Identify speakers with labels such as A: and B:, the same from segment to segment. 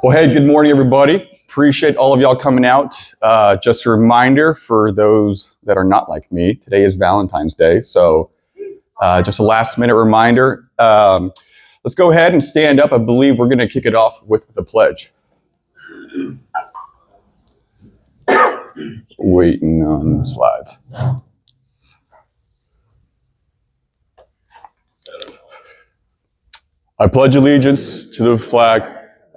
A: Well, hey, good morning, everybody. Appreciate all of y'all coming out. Just a reminder for those that are not like me, today is Valentine's Day. So just a last minute reminder. Let's go ahead and stand up. I believe we're going to kick it off with the pledge. Waiting on the slides. I pledge allegiance to the flag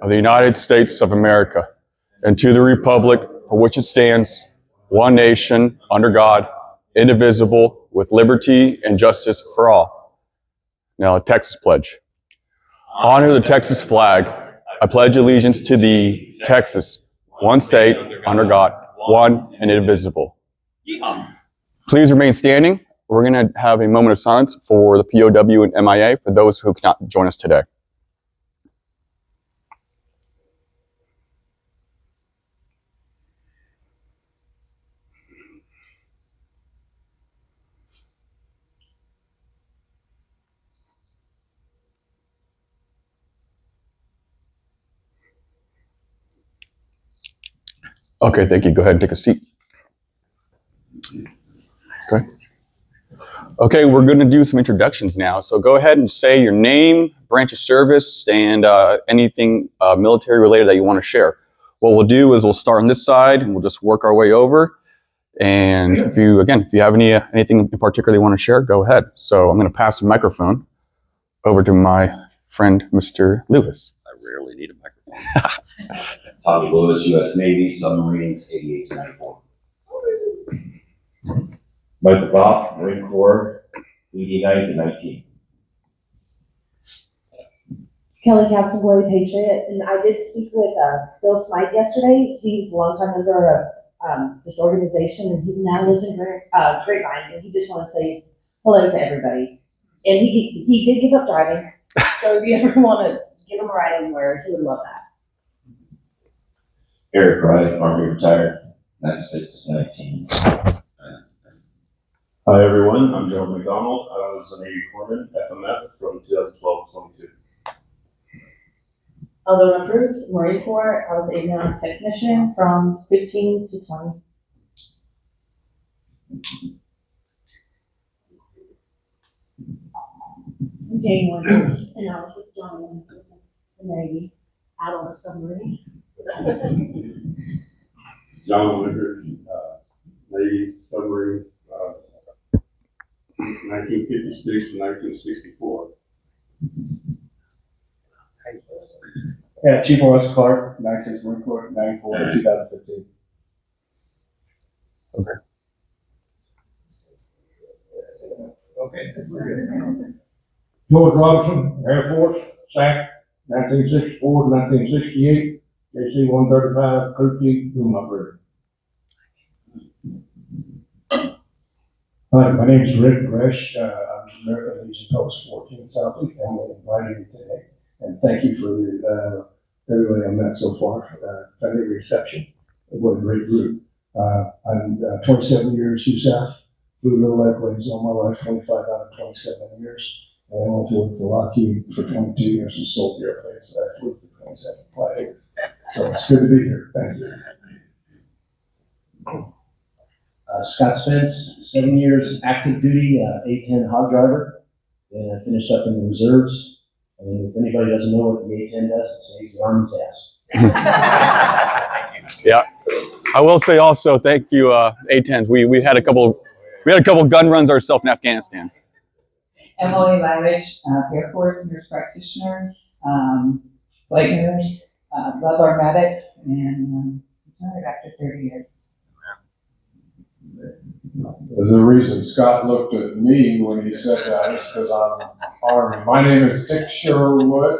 A: of the United States of America and to the republic for which it stands, one nation, under God, indivisible, with liberty and justice for all. Now, a Texas pledge. Honor the Texas flag. I pledge allegiance to the Texas, one state, under God, one and indivisible. Please remain standing. We're going to have a moment of silence for the POW and MIA for those who cannot join us today. Okay, thank you. Go ahead and take a seat. Okay. Okay, we're going to do some introductions now. So go ahead and say your name, branch of service, and anything military related that you want to share. What we'll do is we'll start on this side and we'll just work our way over. And if you have anything in particular you want to share, go ahead. So I'm going to pass the microphone over to my friend, Mr. Lewis.
B: I rarely need a microphone. Tommy Lewis, U.S. Navy, submarines, 88 to 94. Michael Goff, Marine Corps, 89 to 19.
C: Kelly Castleboy, Patriot, and I did speak with Bill Smythe yesterday. He's a longtime member of this organization, and he now lives in Grapevine, and he just want to say hello to everybody. And he did give up driving, so if you ever want to give him a ride anywhere, he would love that.
B: Eric Wright, Army retired, 96 to 19.
D: Hi everyone, I'm Joe McDonald. I was a Navy Corpsman, FMF, from 2012 to 22.
C: Alderman Bruce, Marine Corps, I was avionics technician from 15 to 20. Jane Winters, and I was with John in the Navy, out on the submarine.
D: John Winters, Navy submarine, 1956 to 1964.
E: Yeah, Chief Morris Clark, 96 Marine Corps, 94 to 2015.
F: Okay. George Robinson, Air Force, SAC, 1964 to 1968, JC-135, crew chief, boom operator. Hi, my name is Rick Gresh. I'm American Legion Post 14 Southeast, and they invited me today. And thank you for everybody I met so far. Friendly reception. What a great group. I'm 27 years USAF. Flew little airplanes all my life, 25 out of 27 years. And I went to work for Lockheed for 22 years and sold the airplanes that I flew for 27 flight years. So it's good to be here. Thank you.
G: Scott Spence, 7 years active duty, A-10 hog driver. And I finished up in the reserves. And if anybody doesn't know what the A-10 does, it saves the Army's ass.
A: Yeah, I will say also thank you, A-10s. We had a couple gun runs ourselves in Afghanistan.
H: Emily Lavich, Air Force nurse practitioner, flight nurse, love our medics, and retired after 30 years.
I: The reason Scott looked at me when he said that is because I'm Army. My name is Dick Sherwood,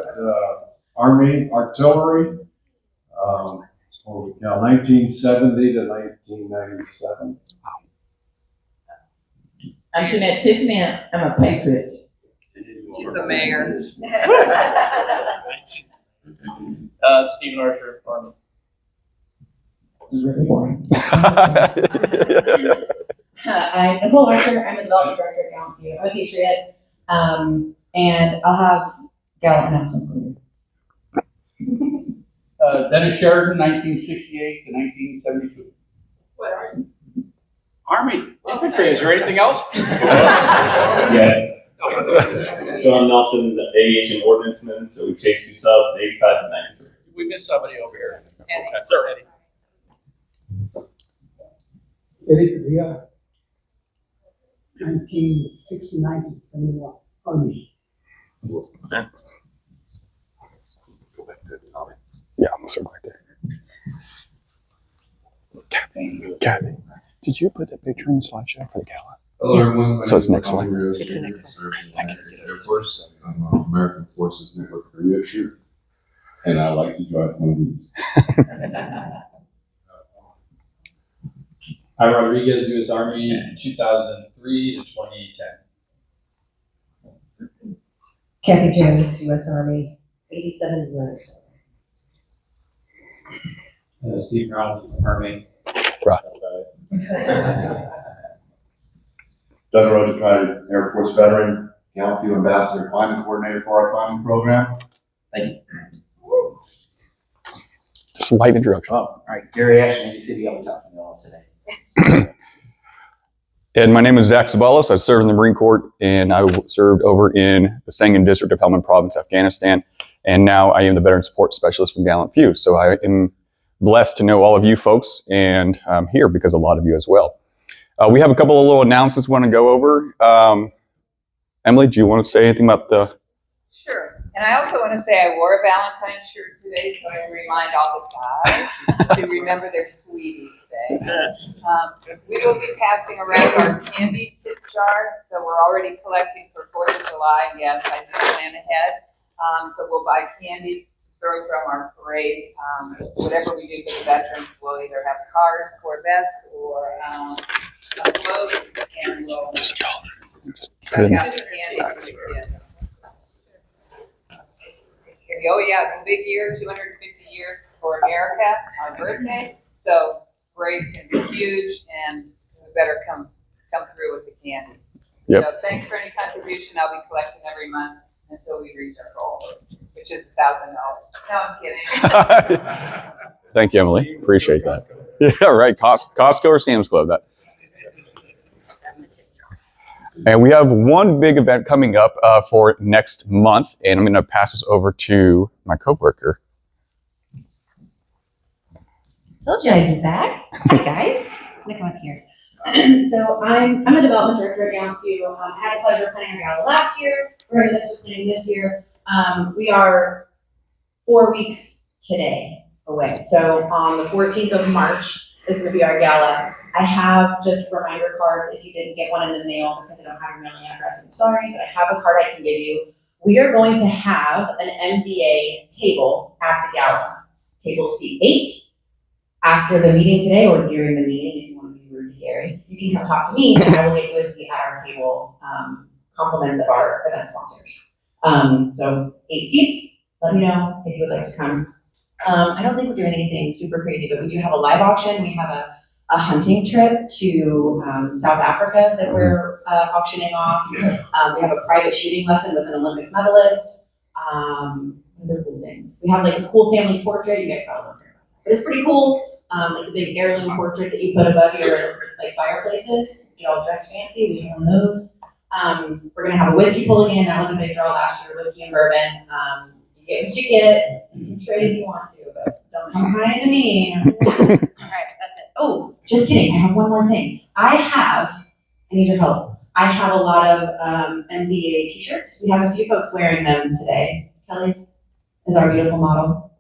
I: Army Artillery, 1970 to 1997.
H: I'm Jeanette Tiffany, I'm a patriot.
J: She's the mayor.
K: Stephen Archer, Army.
G: This is really boring.
C: I'm Nicole Archer. I'm the development director at GallantFew. I'm a patriot, and I'll have gallant announcements later.
L: Dennis Sheridan, 1968 to 1972.
J: What are you?
L: Army, infantry. Is there anything else?
D: Yes. Sean Nelson, the aviation ordnanceman, so we chased 2 subs, 85 to 93.
L: We missed somebody over here.
J: Eddie.
L: That's sir. Eddie.
F: Eddie Padilla, 1969 to 71, Army.
A: Yeah, I'm sorry right there. Kathy, did you put that picture in the slideshow for the gala?
I: Hello, everyone.
A: So it's next slide.
J: It's the next one.
I: Thank you. Air Force. I'm an American Forces Network career shooter, and I like to drive one of these.
K: Hi, Rodriguez, U.S. Army, 2003 to 2010.
C: Kathy Jones, U.S. Army, 87 to 97.
K: Steve Ralph, Army.
A: Right.
M: Doug Rhodes, retired Air Force veteran, GallantFew ambassador, climbing coordinator for our climbing program.
G: Thank you.
A: Just a light introduction.
G: Oh, all right. Garry Ash, Seabee, I'll be talking to you all today.
A: And my name is Zach Sabalos. I served in the Marine Corps, and I served over in the Sangin District of Helmand Province, Afghanistan. And now I am the Veteran Support Specialist for GallantFew. So I am blessed to know all of you folks, and I'm here because a lot of you as well. We have a couple of little announcements we want to go over. Emily, do you want to say anything about the...
J: Sure. And I also want to say I wore a Valentine's shirt today, so I remind all the guys to remember their sweeties today. We will be passing around our candy tip jar, so we're already collecting for 4th of July. Yes, I do plan ahead. So we'll buy candy to throw from our parade. Whatever we do for the veterans, we'll either have cars, Corvettes, or float, and we'll check out the candy for the kids. Oh yeah, it's a big year, 250 years for America, our birthday. So parade's gonna be huge, and we better come through with the candy.
A: Yep.
J: So thanks for any contribution. I'll be collecting every month until we reach our goal, which is $1,000. No, I'm kidding.
A: Thank you, Emily. Appreciate that. Yeah, right. Costco or Sam's Club. That. And we have one big event coming up for next month, and I'm going to pass this over to my coworker.
C: Told you I'd be back. Hi, guys. I'm gonna come up here. So I'm a development director at GallantFew. I had the pleasure of planning our gala last year. We're in the midst of planning this year. We are 4 weeks today away. So on the 14th of March is going to be our gala. I have just reminder cards if you didn't get one in the mail because I don't have your mailing address. I'm sorry, but I have a card I can give you. We are going to have an MVA table at the gala, table C8. After the meeting today or during the meeting, if you want to be rude to Garry, you can come talk to me and I will get you a seat at our table, compliments of our event sponsors. So 8 seats, let me know if you would like to come. I don't think we're doing anything super crazy, but we do have a live auction. We have a hunting trip to South Africa that we're auctioning off. We have a private shooting lesson with an Olympic medalist. Other cool things. We have like a cool family portrait. You guys probably don't care about that, but it's pretty cool. Like the big heirloom portrait that you put above your like fireplaces. You all dress fancy. We have one of those. We're gonna have a whiskey pull again. That was a big draw last year. Whiskey and bourbon. You get what you get. You can trade if you want to, but don't come crying to me. All right, that's it. Oh, just kidding. I have one more thing. I need your help. I have a lot of MVA t-shirts. We have a few folks wearing them today. Kelly is our beautiful model.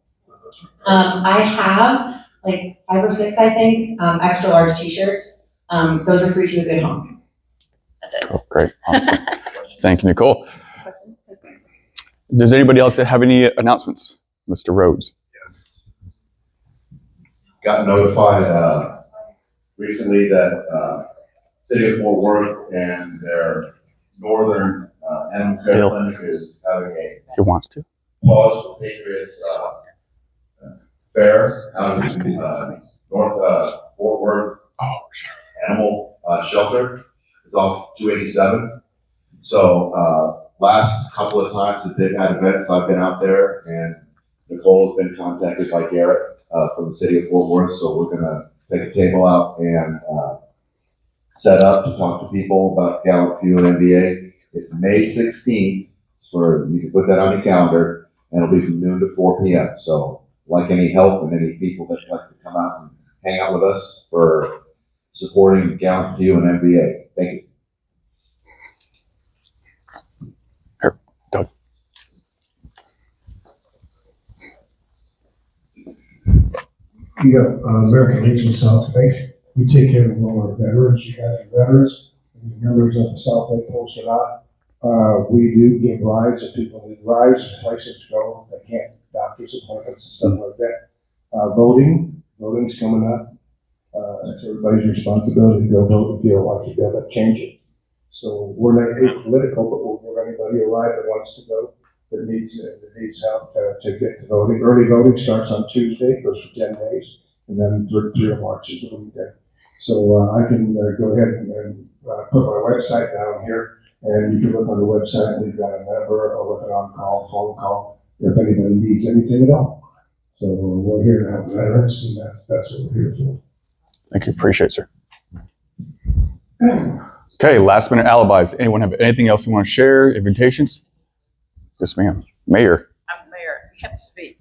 C: I have like 5 or 6, I think, extra large t-shirts. Those are free to a good home. That's it.
A: Oh, great. Awesome. Thank you, Nicole. Does anybody else have any announcements? Mr. Rhodes.
M: Yes. Got notified recently that City of Fort Worth and their northern animal care clinic is having a
A: He wants to.
M: Pause for Patriots fair out of North Fort Worth Animal Shelter. It's off 287. So last couple of times that they've had events, I've been out there and Nicole has been contacted by Garrett from the city of Fort Worth, so we're gonna take a table out and set up to talk to people about GallantFew and MVA. It's May 16th, you can put that on your calendar, and it'll be from noon to 4 p.m. So, like any help and any people that like to come out and hang out with us for supporting GallantFew and MVA. Thank you.
A: Here, Doug.
F: Yeah, American Legion South Lake, we take care of all our veterans. You guys are veterans, members of the South Lake Post or not. We do give rides if people need rides and places to go. They can't, doctor's appointments and stuff like that. Voting's coming up. It's everybody's responsibility to go vote if you don't like to go, but change it. So we're not apolitical, but we'll give anybody a ride that wants to go, that needs help to get to voting. Early voting starts on Tuesday, goes for 10 days, and then 3 of March is voting day. So I can go ahead and put my website down here, and you can look on the website. We've got a number, or with an on-call, phone call, if anybody needs anything at all. So we're here to help veterans, and that's what we're here for.
A: Thank you. Appreciate it, sir. Okay, last minute alibis. Anyone have anything else you want to share? Invitations? Yes, ma'am. Mayor.
J: I'm mayor. We have to speak.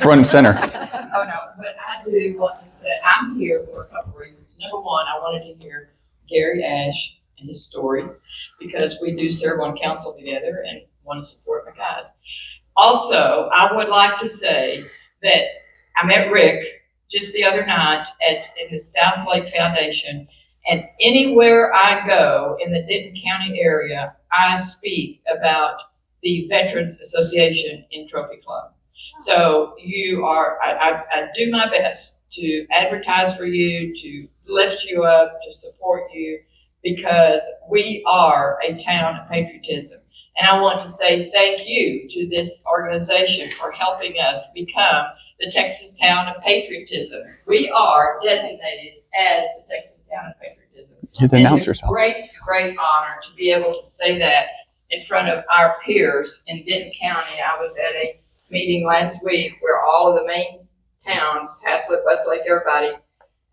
A: Front and center.
N: Oh, no, but I do want to say, I'm here for a couple reasons. Number one, I wanted to hear Garry Ash and his story, because we do serve on council together and want to support my guys. Also, I would like to say that I met Rick just the other night in the South Lake Foundation, and anywhere I go in the Denton County area, I speak about the Veterans Association in Trophy Club. So I do my best to advertise for you, to lift you up, to support you, because we are a town of patriotism. And I want to say thank you to this organization for helping us become the Texas Town of Patriotism. We are designated as the Texas Town of Patriotism.
A: You can announce yourself.
N: It's a great honor to be able to say that in front of our peers in Denton County. I was at a meeting last week where all of the main towns, Haslett, Westlake, everybody,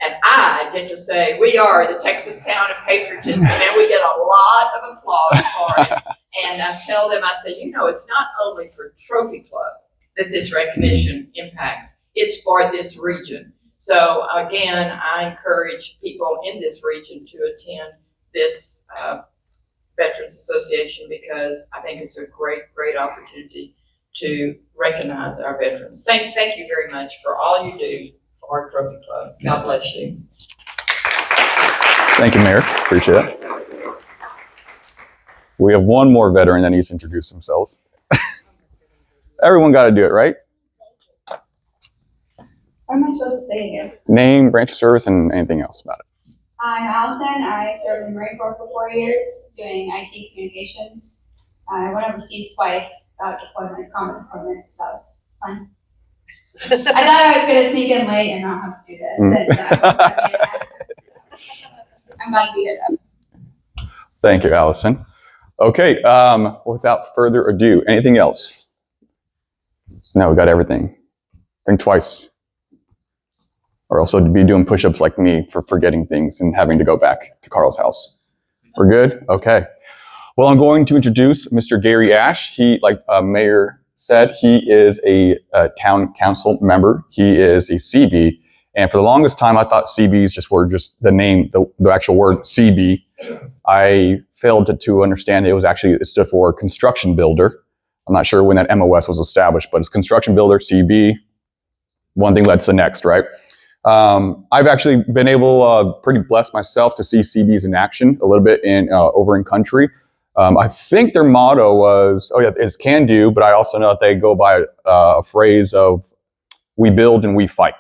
N: and I get to say we are the Texas Town of Patriotism, and we get a lot of applause for it. And I tell them, I say, it's not only for Trophy Club that this recognition impacts, it's for this region. So again, I encourage people in this region to attend this Veterans Association, because I think it's a great, great opportunity to recognize our veterans. Thank you very much for all you do for our Trophy Club. God bless you.
A: Thank you, Mayor. Appreciate it. We have one more veteran that needs to introduce themselves. Everyone got to do it, right?
O: What am I supposed to say again?
A: Name, branch of service, and anything else about it.
O: I'm Allison. I served in the Marine Corps for 4 years doing IT communications. I went overseas twice without deployment, combat deployments. That was fun. I thought I was going to sneak in late and not have to do this. I'm about to beat it up.
A: Thank you, Allison. Okay, without further ado, anything else? No, we got everything. Think twice. Or else be doing push-ups like me for forgetting things and having to go back to Carl's house. We're good? Okay. Well, I'm going to introduce Mr. Garry Ash. He, like Mayor said, he is a town council member. He is a Seabee. And for the longest time, I thought Seabees were just the name, the actual word Seabee. I failed to understand it stood for construction builder. I'm not sure when that MOS was established, but it's construction builder, Seabee. One thing led to the next, right? I've actually been pretty blessed myself to see Seabees in action a little bit over in country. I think their motto was, it's can do, but I also know that they go by a phrase of we build and we fight.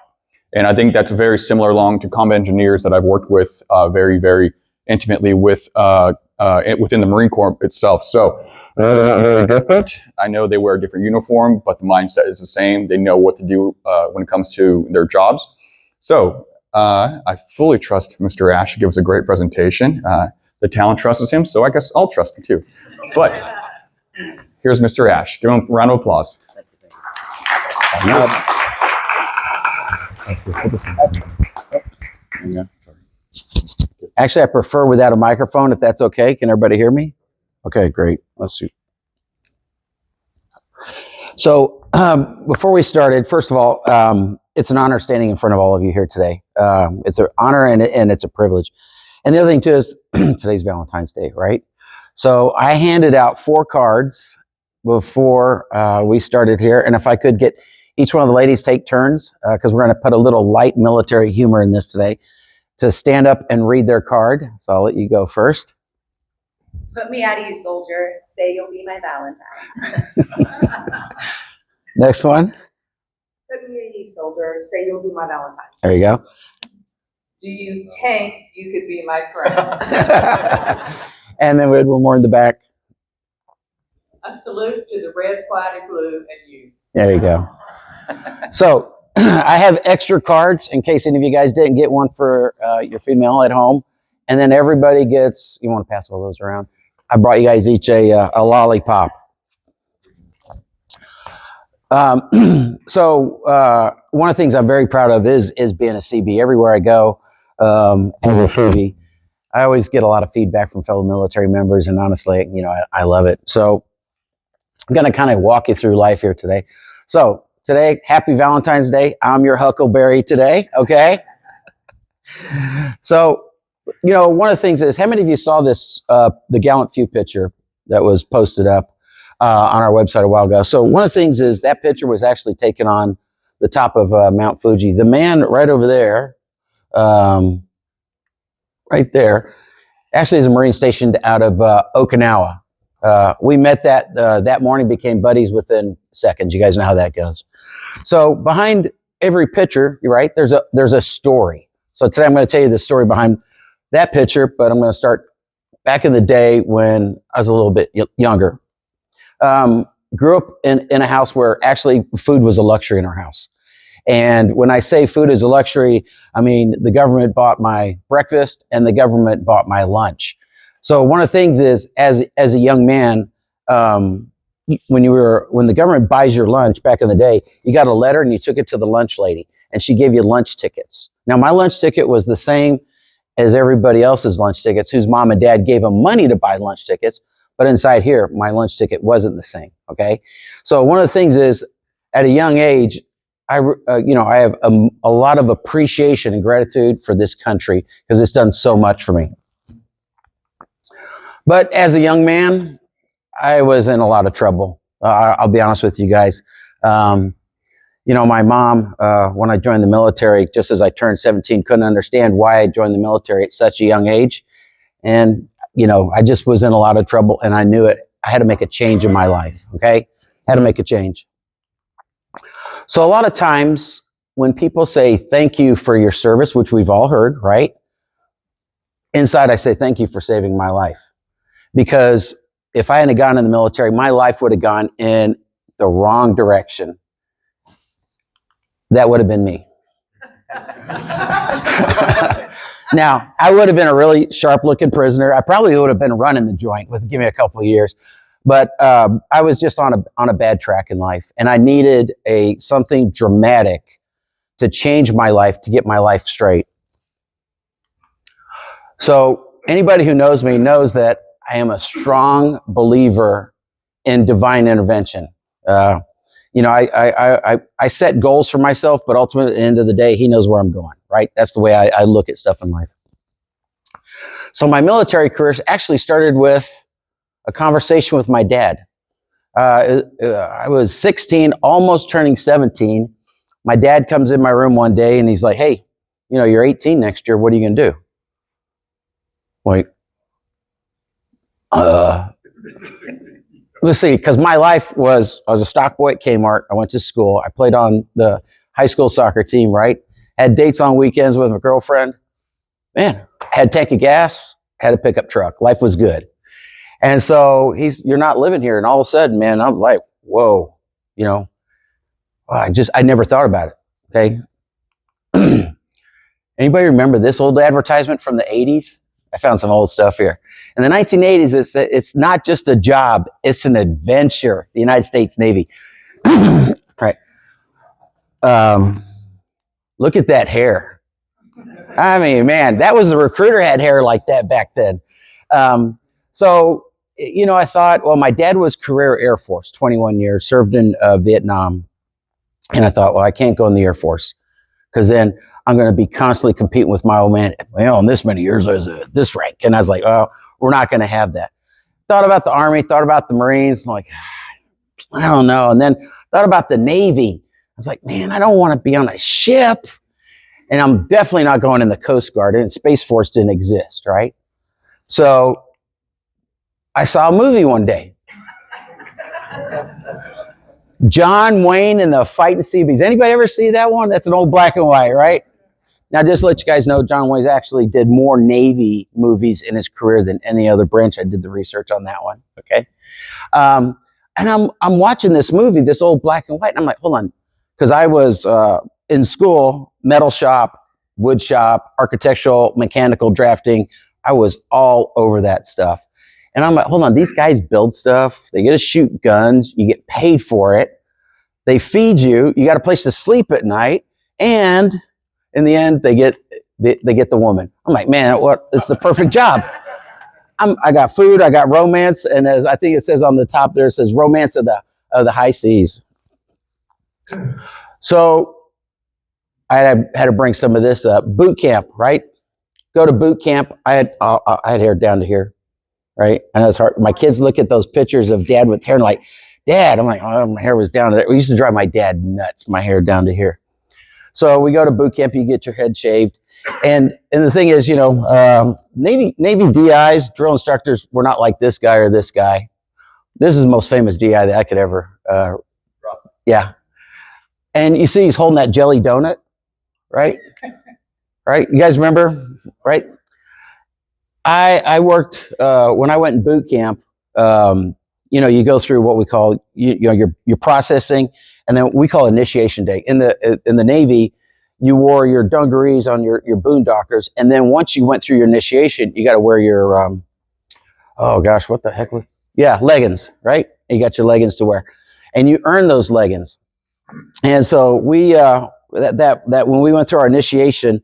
A: And I think that's very similar along to combat engineers that I've worked with very, very intimately with within the Marine Corps itself. So very different. I know they wear a different uniform, but the mindset is the same. They know what to do when it comes to their jobs. So I fully trust Mr. Ash to give us a great presentation. The town trusts him, so I guess I'll trust him too. But here's Mr. Ash. Give him a round of applause.
P: Actually, I prefer without a microphone, if that's okay. Can everybody hear me? Okay, great. Let's see. So before we started, first of all, it's an honor standing in front of all of you here today. It's an honor and it's a privilege. And the other thing too is today's Valentine's Day, right? So I handed out 4 cards before we started here. And if I could get each one of the ladies take turns, because we're going to put a little light military humor in this today, to stand up and read their card. So I'll let you go first.
Q: Put me at ease, soldier. Say you'll be my Valentine.
P: Next one.
Q: Put me at ease, soldier. Say you'll be my Valentine.
P: There you go.
J: Do you think you could be my friend?
P: And then we had one more in the back.
N: A salute to the red, white, and blue, and you.
P: There you go. So I have extra cards in case any of you guys didn't get one for your female at home. And then everybody gets, you want to pass all those around? I brought you guys each a lollipop. So one of the things I'm very proud of is being a Seabee. Everywhere I go, as a Fuji, I always get a lot of feedback from fellow military members, and honestly, you know, I love it. So I'm going to kind of walk you through life here today. So today, happy Valentine's Day. I'm your Huckleberry today, okay? So, you know, one of the things is, how many of you saw this, the GallantFew picture that was posted up on our website a while ago? So one of the things is that picture was actually taken on the top of Mount Fuji. The man right over there, right there, actually is a Marine stationed out of Okinawa. We met that morning, became buddies within seconds. You guys know how that goes. So behind every picture, you're right, there's a story. So today I'm going to tell you the story behind that picture, but I'm going to start back in the day when I was a little bit younger. Grew up in a house where actually food was a luxury in our house. And when I say food is a luxury, I mean the government bought my breakfast and the government bought my lunch. So one of the things is, as a young man, when the government buys your lunch back in the day, you got a letter and you took it to the lunch lady, and she gave you lunch tickets. Now my lunch ticket was the same as everybody else's lunch tickets, whose mom and dad gave them money to buy lunch tickets. But inside here, my lunch ticket wasn't the same. Okay. So one of the things is, at a young age, I have a lot of appreciation and gratitude for this country because it's done so much for me. But as a young man, I was in a lot of trouble. I'll be honest with you guys. You know, my mom, when I joined the military, just as I turned 17, couldn't understand why I joined the military at such a young age. And, you know, I just was in a lot of trouble, and I knew it. I had to make a change in my life, okay? Had to make a change. So a lot of times when people say thank you for your service, which we've all heard, right? Inside I say thank you for saving my life. Because if I hadn't gone in the military, my life would have gone in the wrong direction. That would have been me. Now, I would have been a really sharp-looking prisoner. I probably would have been running the joint give me a couple of years. But I was just on a bad track in life, and I needed something dramatic to change my life, to get my life straight. So anybody who knows me knows that I am a strong believer in divine intervention. You know, I set goals for myself, but ultimately, at the end of the day, he knows where I'm going, right? That's the way I look at stuff in life. So my military career actually started with a conversation with my dad. I was 16, almost turning 17. My dad comes in my room one day and he's like, hey, you know, you're 18 next year. What are you going to do? Like, let's see, because my life was, I was a stock boy at Kmart. I went to school. I played on the high school soccer team, right? Had dates on weekends with my girlfriend. Man, had a tank of gas, had a pickup truck. Life was good. And so you're not living here. And all of a sudden, man, I'm like, whoa, you know, I never thought about it. Okay. Anybody remember this old advertisement from the 80s? I found some old stuff here. In the 1980s, it's not just a job, it's an adventure, the United States Navy. Right. Look at that hair. I mean, man, that was the recruiter had hair like that back then. So, you know, I thought, well, my dad was career Air Force, 21 years, served in Vietnam. And I thought, well, I can't go in the Air Force because then I'm going to be constantly competing with my old man. Well, in this many years, I was this rank. And I was like, oh, we're not going to have that. Thought about the Army, thought about the Marines. I'm like, I don't know. And then thought about the Navy. I was like, man, I don't want to be on a ship. And I'm definitely not going in the Coast Guard. And Space Force didn't exist, right? So I saw a movie one day. John Wayne and the Fighting Seabees. Anybody ever see that one? That's an old black and white, right? Now, just to let you guys know, John Wayne actually did more Navy movies in his career than any other branch. I did the research on that one, okay? And I'm watching this movie, this old black and white, and I'm like, hold on. Because I was in school, metal shop, wood shop, architectural, mechanical drafting. I was all over that stuff. And I'm like, hold on, these guys build stuff. They get to shoot guns. You get paid for it. They feed you. You got a place to sleep at night. And in the end, they get the woman. I'm like, man, what? It's the perfect job. I got food. I got romance. And as I think it says on the top there, it says romance of the high seas. So I had to bring some of this up. Boot camp, right? Go to boot camp. I had hair down to here. Right? And it's hard. My kids look at those pictures of dad with hair and like, Dad, I'm like, oh, my hair was down to there. We used to drive my dad nuts, my hair down to here. So we go to boot camp, you get your head shaved. And the thing is, you know, Navy DIs, drill instructors, were not like this guy or this guy. This is the most famous DI that I could ever, yeah. And you see he's holding that jelly donut, right? Right? You guys remember, right? I worked when I went in boot camp. You know, you go through what we call your processing, and then we call initiation day. In the Navy, you wore your dungarees on your boondockers, and then once you went through your initiation, you got to wear your oh gosh, what the heck was? Yeah, leggings, right? You got your leggings to wear, and you earn those leggings. And so we that when we went through our initiation,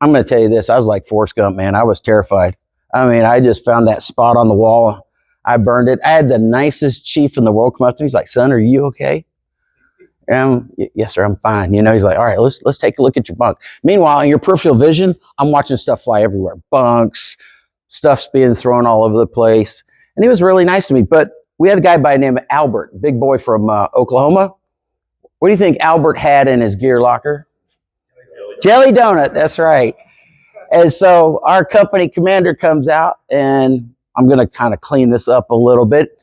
P: I'm going to tell you this, I was like Forrest Gump, man. I was terrified. I mean, I just found that spot on the wall. I burned it. I had the nicest chief in the world come up to me. He's like, son, are you okay? And yes, sir, I'm fine. You know, he's like, all right, let's take a look at your bunk. Meanwhile, in your peripheral vision, I'm watching stuff fly everywhere. Bunks, stuff's being thrown all over the place. And he was really nice to me. But we had a guy by the name of Albert, big boy from Oklahoma. What do you think Albert had in his gear locker? Jelly donut, that's right. And so our company commander comes out, and I'm going to kind of clean this up a little bit.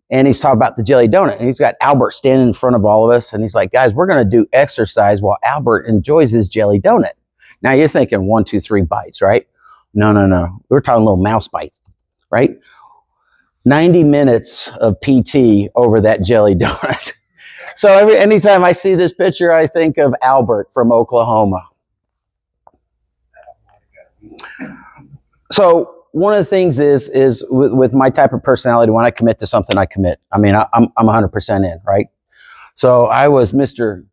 P: And he's talking about the jelly donut. And he's got Albert standing in front of all of us. And he's like, guys, we're going to do exercise while Albert enjoys his jelly donut. Now you're thinking 1, 2, 3 bites, right? No. We're talking little mouse bites, right? 90 minutes of PT over that jelly donut. So anytime I see this picture, I think of Albert from Oklahoma. So one of the things is with my type of personality, when I commit to something, I commit. I mean, I'm 100% in, right? So I was Mr.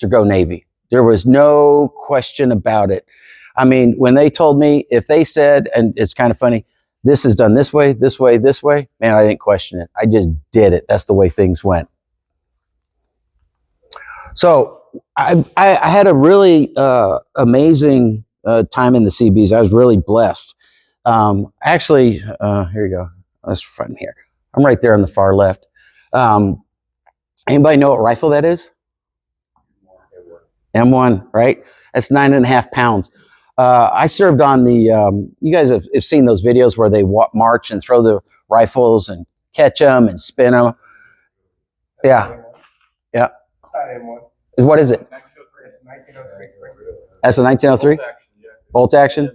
P: Go Navy. There was no question about it. I mean, when they told me, if they said, and it's kind of funny, this is done this way, this way, this way, man, I didn't question it. I just did it. That's the way things went. So I had a really amazing time in the Seabees. I was really blessed. Actually, here you go. Let's front here. I'm right there on the far left. Anybody know what rifle that is? M1, right? That's 9.5 pounds. I served on the, you guys have seen those videos where they march and throw the rifles and catch them and spin them. Yeah. Yeah.
E: It's not M1.
P: What is it?
E: It's 1903.
P: That's a 1903? Bolt action?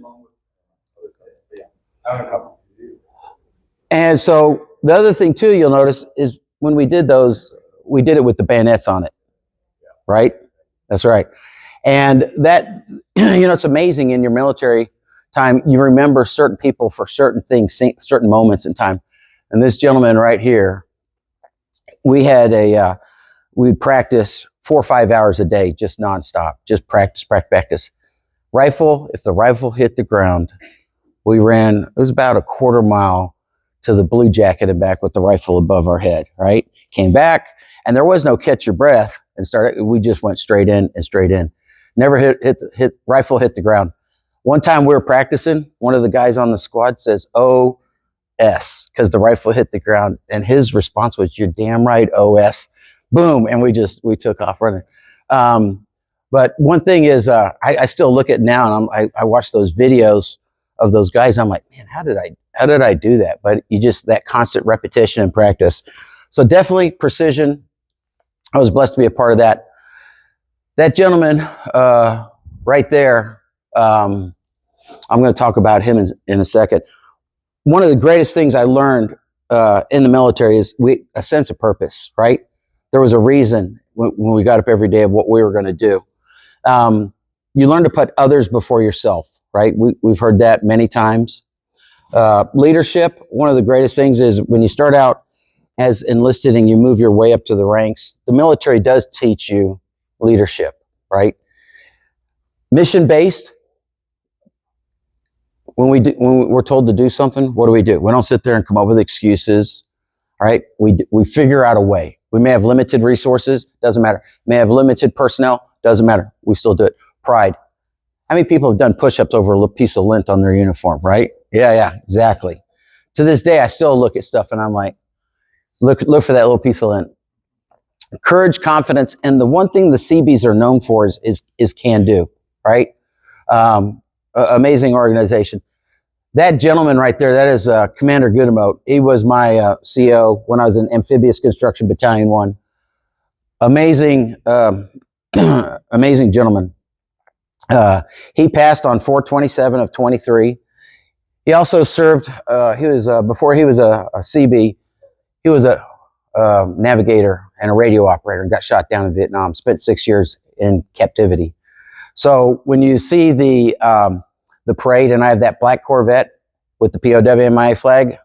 P: And so the other thing too, you'll notice is when we did those, we did it with the bayonets on it, right? That's right. And that, you know, it's amazing in your military time, you remember certain people for certain things, certain moments in time. And this gentleman right here, we had we'd practice 4 or 5 hours a day, just nonstop, just practice, practice, practice. Rifle, if the rifle hit the ground, we ran, it was about a quarter mile to the Blue Jacket and back with the rifle above our head, right? Came back, and there was no catch your breath and started, we just went straight in and straight in. Never hit rifle hit the ground. One time we were practicing, one of the guys on the squad says, OS, because the rifle hit the ground, and his response was, you're damn right, OS. Boom, and we took off running. But one thing is, I still look at it now, and I watch those videos of those guys. I'm like, man, how did I do that? But you just, that constant repetition and practice. So definitely precision. I was blessed to be a part of that. That gentleman right there, I'm going to talk about him in a second. One of the greatest things I learned in the military is a sense of purpose, right? There was a reason when we got up every day of what we were going to do. You learn to put others before yourself, right? We've heard that many times. Leadership, one of the greatest things is when you start out as enlisted and you move your way up to the ranks, the military does teach you leadership, right? Mission-based, when we're told to do something, what do? We don't sit there and come up with excuses, right? We figure out a way. We may have limited resources, doesn't matter. May have limited personnel, doesn't matter. We still do it. Pride. How many people have done push-ups over a piece of lint on their uniform, right? Yeah, exactly. To this day, I still look at stuff and I'm like, look for that little piece of lint. Courage, confidence, and the one thing the Seabees are known for is can-do, right? Amazing organization. That gentleman right there, that is Commander Goodemote. He was my CO when I was in Amphibious Construction Battalion 1. Amazing, amazing gentleman. He passed on 4/27 of 23. He also served, before he was a Seabee, he was a navigator and a radio operator and got shot down in Vietnam, spent 6 years in captivity. So when you see the parade, and I have that black Corvette with the POW flag,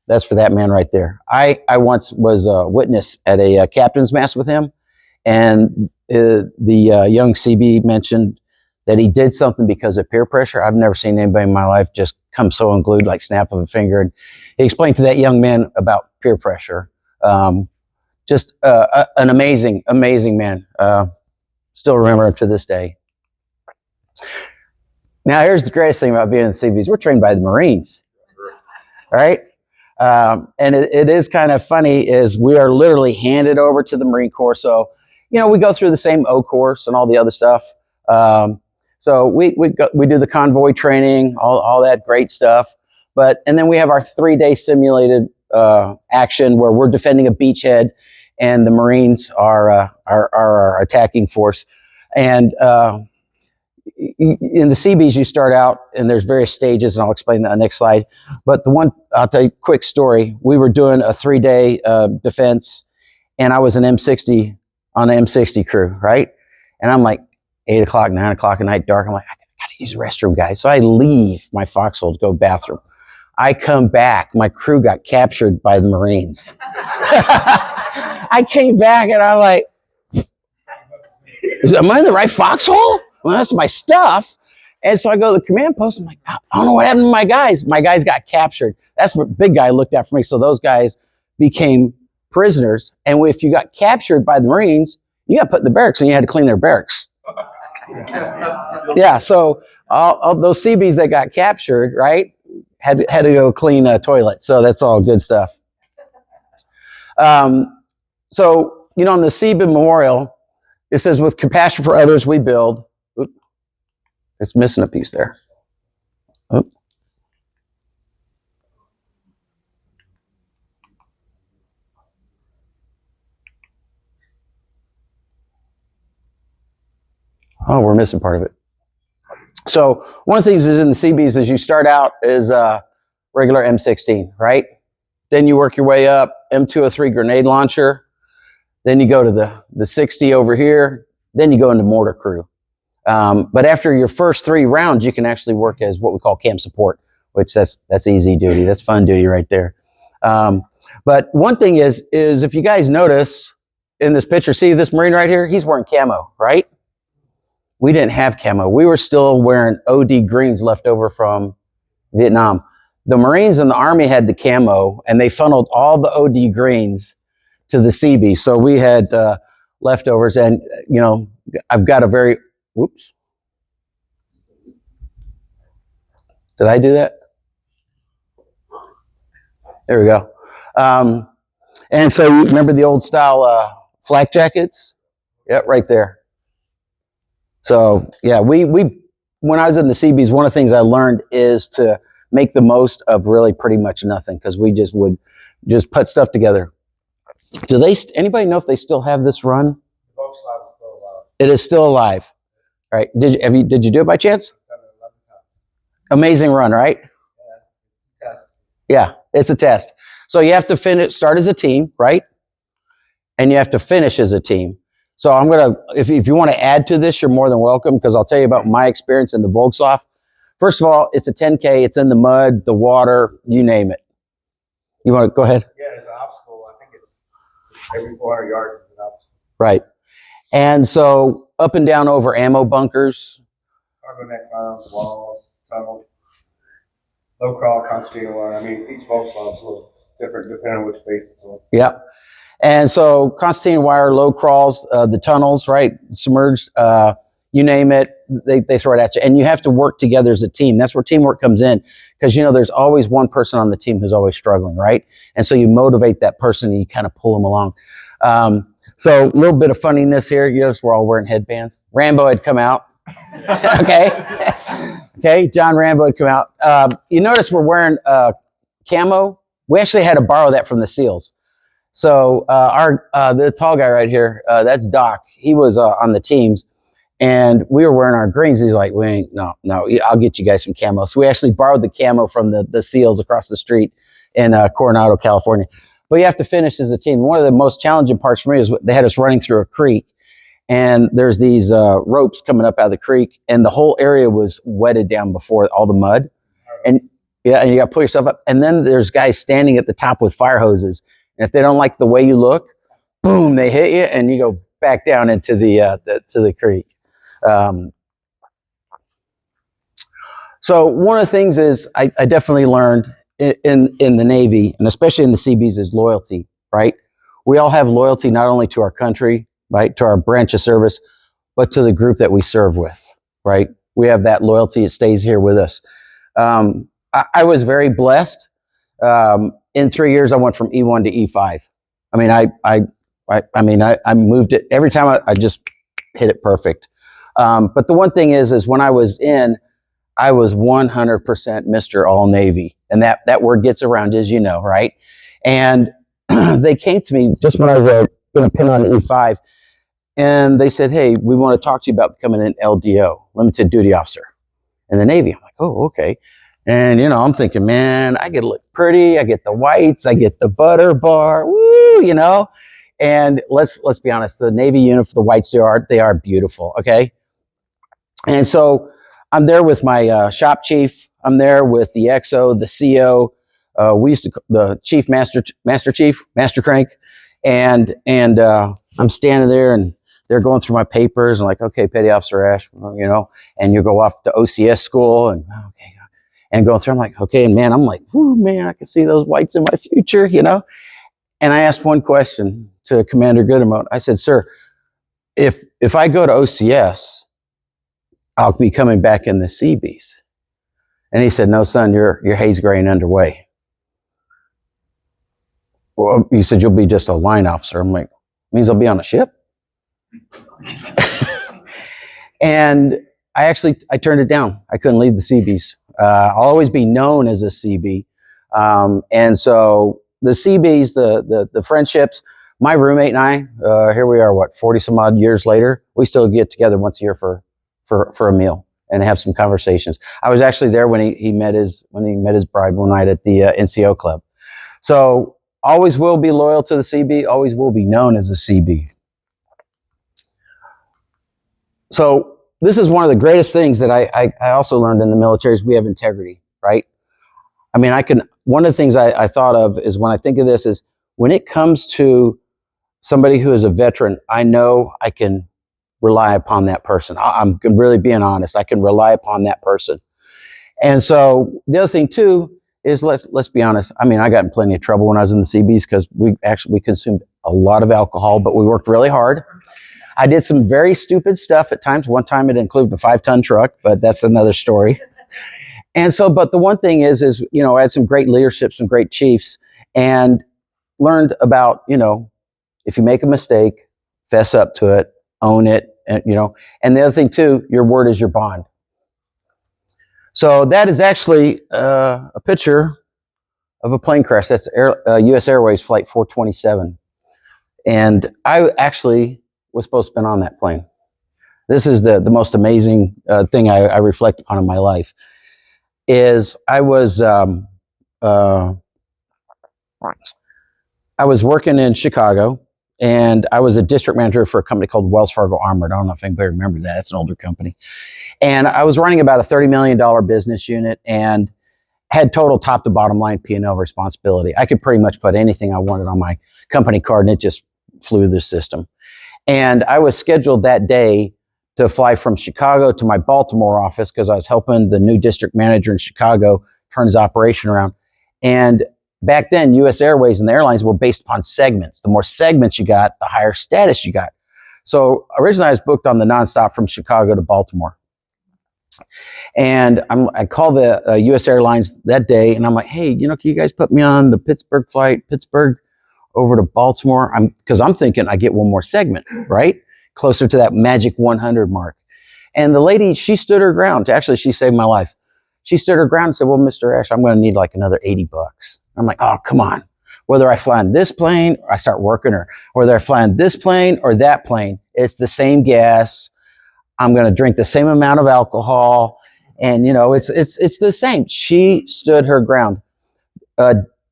P: that's for that man right there. I once was a witness at a captain's mass with him, and the young CB mentioned that he did something because of peer pressure. I've never seen anybody in my life just come so unglued like snap of a finger. And he explained to that young man about peer pressure. Just an amazing, amazing man. Still remember him to this day. Now, here's the greatest thing about being in the Seabees. We're trained by the Marines, right? And it is kind of funny is we are literally handed over to the Marine Corps. So, we go through the same O course and all the other stuff. So we do the convoy training, all that great stuff. And then we have our 3-day simulated action where we're defending a beachhead and the Marines are our attacking force. And in the Seabees, you start out and there's various stages, and I'll explain that on the next slide. But I'll tell you a quick story. We were doing a 3-day defense, and I was an M60 on an M60 crew, right? And I'm like, 8 o'clock, 9 o'clock at night, dark. I'm like, I gotta use the restroom, guys. So I leave my foxhole to go bathroom. I come back, my crew got captured by the Marines. I came back and I'm like, am I in the right foxhole? Well, that's my stuff. And so I go to the command post. I'm like, I don't know what happened to my guys. My guys got captured. That's what big guy looked at for me. So those guys became prisoners. And if you got captured by the Marines, you got put in the barracks and you had to clean their barracks. Yeah, so all those Seabees that got captured, right, had to go clean a toilet. So that's all good stuff. So, on the Seabee Memorial, it says, with compassion for others, we build. Oop, it's missing a piece there. Oop. Oh, we're missing part of it. So one of the things is in the Seabees is you start out as a regular M16, right? Then you work your way up, M203 grenade launcher. Then you go to the 60 over here. Then you go into mortar crew. But after your first 3 rounds, you can actually work as what we call camp support, which that's easy duty. That's fun duty right there. But one thing is if you guys notice, in this picture, see this Marine right here? He's wearing camo, right? We didn't have camo. We were still wearing OD greens left over from Vietnam. The Marines and the Army had the camo, and they funneled all the OD greens to the Seabee. So we had leftovers, and you know, I've got a very, whoops. Did I do that? There we go. And so you remember the old style flak jackets? Yeah, right there. So yeah, we when I was in the Seabees, one of the things I learned is to make the most of really pretty much nothing, because we just would just put stuff together. Do they? Anybody know if they still have this run?
E: Volkswagen is still alive.
P: It is still alive. All right. Did you do it by chance? Amazing run, right?
E: Yeah, it's a test.
P: Yeah, it's a test. So you have to start as a team, right? And you have to finish as a team. So I'm going to, if you want to add to this, you're more than welcome, because I'll tell you about my experience in the Volkswagen. First of all, it's a 10K. It's in the mud, the water, you name it. You want to go ahead?
E: Yeah, there's an obstacle. I think it's every 400 yards is an obstacle.
P: Right. And so up and down over ammo bunkers.
E: Cargo neck mounts, walls, tunnel, low crawl, concentrated wire. I mean, each Volkswagen is a little different depending on which base it's on.
P: Yep. And so Constantine wire, low crawls, the tunnels, right? Submerged, you name it, they throw it at you. And you have to work together as a team. That's where teamwork comes in, because, you know, there's always one person on the team who's always struggling, right? And so you motivate that person and you kind of pull them along. So a little bit of funniness here. You notice we're all wearing headbands. Rambo had come out. Okay. Okay, John Rambo had come out. You notice we're wearing camo. We actually had to borrow that from the SEALs. So the tall guy right here, that's Doc. He was on the teams, and we were wearing our greens. He's like, no, I'll get you guys some camo. So we actually borrowed the camo from the SEALs across the street in Coronado, California. But you have to finish as a team. One of the most challenging parts for me is they had us running through a creek, and there's these ropes coming up out of the creek, and the whole area was wetted down before all the mud. And yeah, and you got to pull yourself up. And then there's guys standing at the top with fire hoses. And if they don't like the way you look, boom, they hit you, and you go back down into the creek. So one of the things is I definitely learned in the Navy, and especially in the Seabees, is loyalty, right? We all have loyalty not only to our country, right, to our branch of service, but to the group that we serve with, right? We have that loyalty. It stays here with us. I was very blessed. In 3 years, I went from E1 to E5. I mean, I moved it every time. I just hit it perfect. But the one thing is when I was in, I was 100% Mr. All Navy, and that word gets around, as you know, right? And they came to me just when I was going to pin on E5, and they said, "Hey, we want to talk to you about becoming an LDO, limited duty officer, in the Navy." I'm like, "Oh, okay." And, you know, I'm thinking, man, I get to look pretty. I get the whites. I get the butter bar. Woo, you know. And let's be honest, the Navy uniform, the whites, they are beautiful. Okay. And so I'm there with my shop chief. I'm there with the XO, the CO. We used to the chief master chief, master crank, and I'm standing there, and they're going through my papers, and like, okay, Petty Officer Ash, you know, and you go off to OCS school, and okay. And going through, I'm like, okay, and man, I'm like, whoo, man, I can see those whites in my future, you know? And I asked one question to Commander Goodermote. I said, "Sir, if I go to OCS, I'll be coming back in the Seabees." And he said, "No, son, you're haze graying underway." Well, he said, "You'll be just a line officer." I'm like, "Means I'll be on a ship?" And I turned it down. I couldn't leave the Seabees. I'll always be known as a Seabee. And so the Seabees, the friendships, my roommate and I, here we are, 40 some odd years later, we still get together once a year for a meal and have some conversations. I was actually there when he met his bride one night at the NCO club. So always will be loyal to the Seabee, always will be known as a Seabee. So this is one of the greatest things that I also learned in the military is we have integrity, right? I mean, one of the things I thought of is when I think of this is when it comes to somebody who is a veteran, I know I can rely upon that person. I'm really being honest. I can rely upon that person. And so the other thing too is let's be honest. I mean, I got in plenty of trouble when I was in the Seabees because we consumed a lot of alcohol, but we worked really hard. I did some very stupid stuff at times. One time it included a 5-ton truck, but that's another story. And so, but the one thing is, I had some great leadership, some great chiefs, and learned about, if you make a mistake, fess up to it, own it, and, and the other thing too, your word is your bond. So that is actually a picture of a plane crash. That's U.S. Airways Flight 427. And I actually was supposed to have been on that plane. This is the most amazing thing I reflect upon in my life. Is I was working in Chicago, and I was a district manager for a company called Wells Fargo Armored. I don't know if anybody remembers that. It's an older company. And I was running about a $30 million business unit and had total top to bottom line P&L responsibility. I could pretty much put anything I wanted on my company card, and it just flew the system. And I was scheduled that day to fly from Chicago to my Baltimore office because I was helping the new district manager in Chicago turn his operation around. And back then, U.S. Airways and the airlines were based upon segments. The more segments you got, the higher status you got. So originally I was booked on the nonstop from Chicago to Baltimore. And I called the U.S. Airlines that day, and I'm like, hey, can you guys put me on the Pittsburgh flight, Pittsburgh over to Baltimore? Because I'm thinking I get one more segment, right? Closer to that magic 100 mark. And the lady, she stood her ground. Actually, she saved my life. She stood her ground and said, well, Mr. Ash, I'm going to need like another $80. I'm like, oh, come on. Whether I fly on this plane or I start working, or whether I fly on this plane or that plane, it's the same gas. I'm going to drink the same amount of alcohol. And, it's the same. She stood her ground.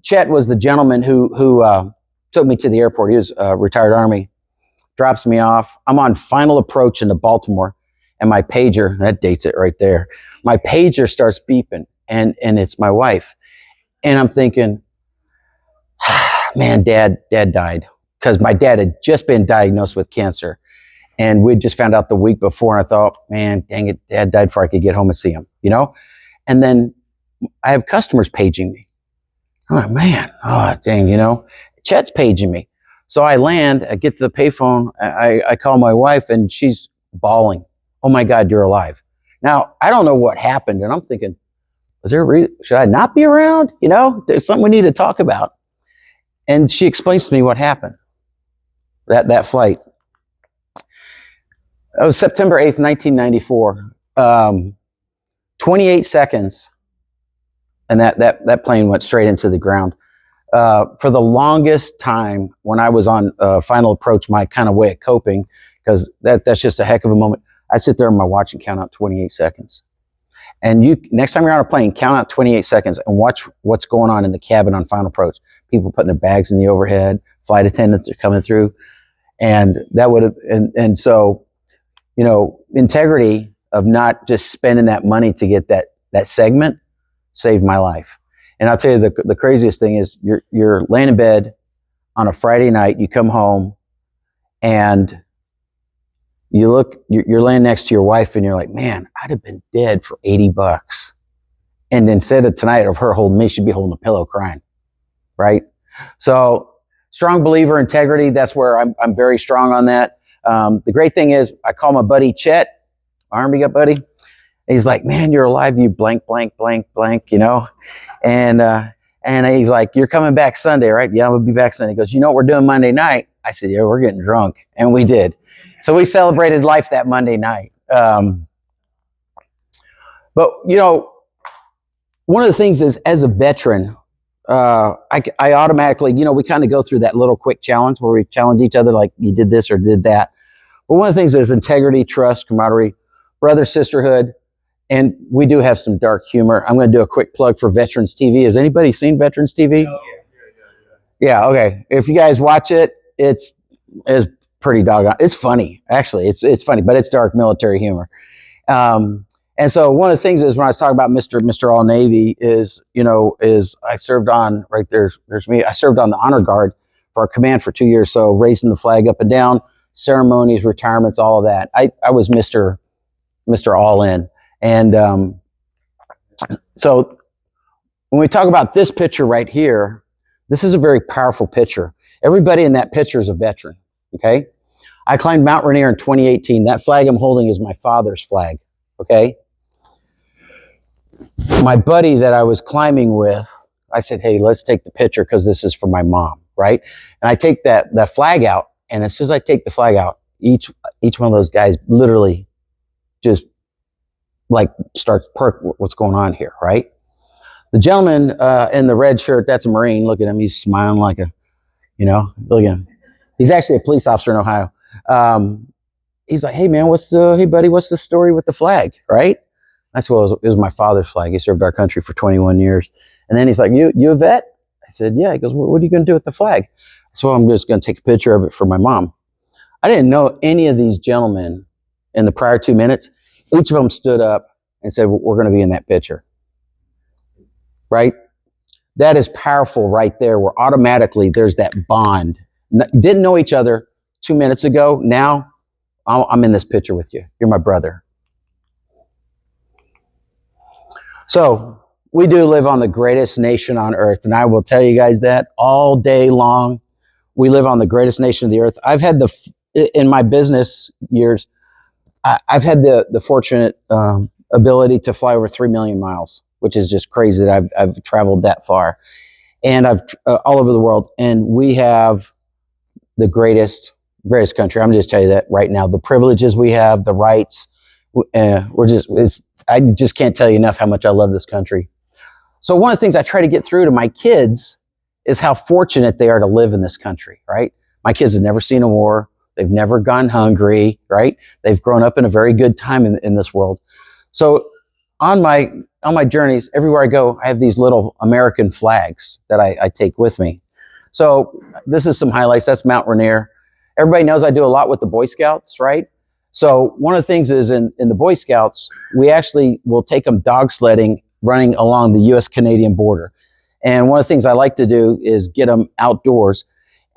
P: Chet was the gentleman who took me to the airport. He was retired Army. Drops me off. I'm on final approach into Baltimore, and my pager, that dates it right there. My pager starts beeping, and it's my wife. And I'm thinking, man, dad died. Because my dad had just been diagnosed with cancer. And we'd just found out the week before, and I thought, man, dang it, dad died before I could get home and see him, And then I have customers paging me. I'm like, man, dang, Chet's paging me. So I land, I get to the payphone, I call my wife, and she's bawling. Oh my God, you're alive. Now, I don't know what happened, and I'm thinking, should I not be around? There's something we need to talk about. And she explains to me what happened, that flight. It was September 8th, 1994. 28 seconds, and that plane went straight into the ground. For the longest time, when I was on final approach, my kind of way of coping, because that's just a heck of a moment, I sit there on my watch and count out 28 seconds. And next time you're on a plane, count out 28 seconds and watch what's going on in the cabin on final approach. People putting their bags in the overhead, flight attendants are coming through, and that would have, and so, integrity of not just spending that money to get that segment saved my life. And I'll tell you, the craziest thing is you're laying in bed on a Friday night, you come home, and you're laying next to your wife, and you're like, man, I'd have been dead for $80. And instead of tonight of her holding me, she'd be holding a pillow crying, right? So strong believer, integrity, that's where I'm very strong on that. The great thing is I call my buddy Chet, Army buddy. He's like, man, you're alive, you blank, blank, blank, blank, and he's like, you're coming back Sunday, right? Yeah, I'm gonna be back Sunday. He goes, you know what we're doing Monday night? I said, yeah, we're getting drunk. And we did. So we celebrated life that Monday night. But, one of the things is, as a veteran, I automatically, we kind of go through that little quick challenge where we challenge each other, like you did this or did that. But one of the things is integrity, trust, camaraderie, brother, sisterhood. And we do have some dark humor. I'm going to do a quick plug for Veterans TV. Has anybody seen Veterans TV? Yeah, okay. If you guys watch it, it's pretty doggone. It's funny, actually. It's funny, but it's dark military humor. And so one of the things is, when I was talking about Mr. All Navy is I served on, right there's me. I served on the honor guard our command for 2 years. So raising the flag up and down, ceremonies, retirements, all of that. I was Mr. All In. And so when we talk about this picture right here, this is a very powerful picture. Everybody in that picture is a veteran, okay? I climbed Mount Rainier in 2018. That flag I'm holding is my father's flag, okay? My buddy that I was climbing with, I said, hey, let's take the picture because this is for my mom, right? And I take that flag out, and as soon as I take the flag out, each one of those guys literally just like starts perk, what's going on here, right? The gentleman in the red shirt, that's a Marine. Look at him. He's smiling like a, look at him. He's actually a police officer in Ohio. He's like, hey, man, hey, buddy, what's the story with the flag, right? I said, well, it was my father's flag. He served our country for 21 years. And then he's like, you a vet? I said, yeah. He goes, well, what are you going to do with the flag? So I'm just going to take a picture of it for my mom. I didn't know any of these gentlemen in the prior 2 minutes. Each of them stood up and said, we're going to be in that picture. Right? That is powerful right there, where automatically there's that bond. Didn't know each other 2 minutes ago. Now I'm in this picture with you. You're my brother. So we do live on the greatest nation on earth, and I will tell you guys that all day long. We live on the greatest nation of the earth. I've had in my business years, I've had the fortunate ability to fly over 3 million miles, which is just crazy that I've traveled that far, and I've all over the world. And we have the greatest country. I'm just tell you that right now. The privileges we have, the rights, I just can't tell you enough how much I love this country. So one of the things I try to get through to my kids is how fortunate they are to live in this country, right? My kids have never seen a war. They've never gone hungry, right? They've grown up in a very good time in this world. So on my journeys, everywhere I go, I have these little American flags that I take with me. So this is some highlights. That's Mount Rainier. Everybody knows I do a lot with the Boy Scouts, right? So one of the things is in the Boy Scouts, we actually will take them dog sledding, running along the U.S.-Canadian border. And one of the things I like to do is get them outdoors.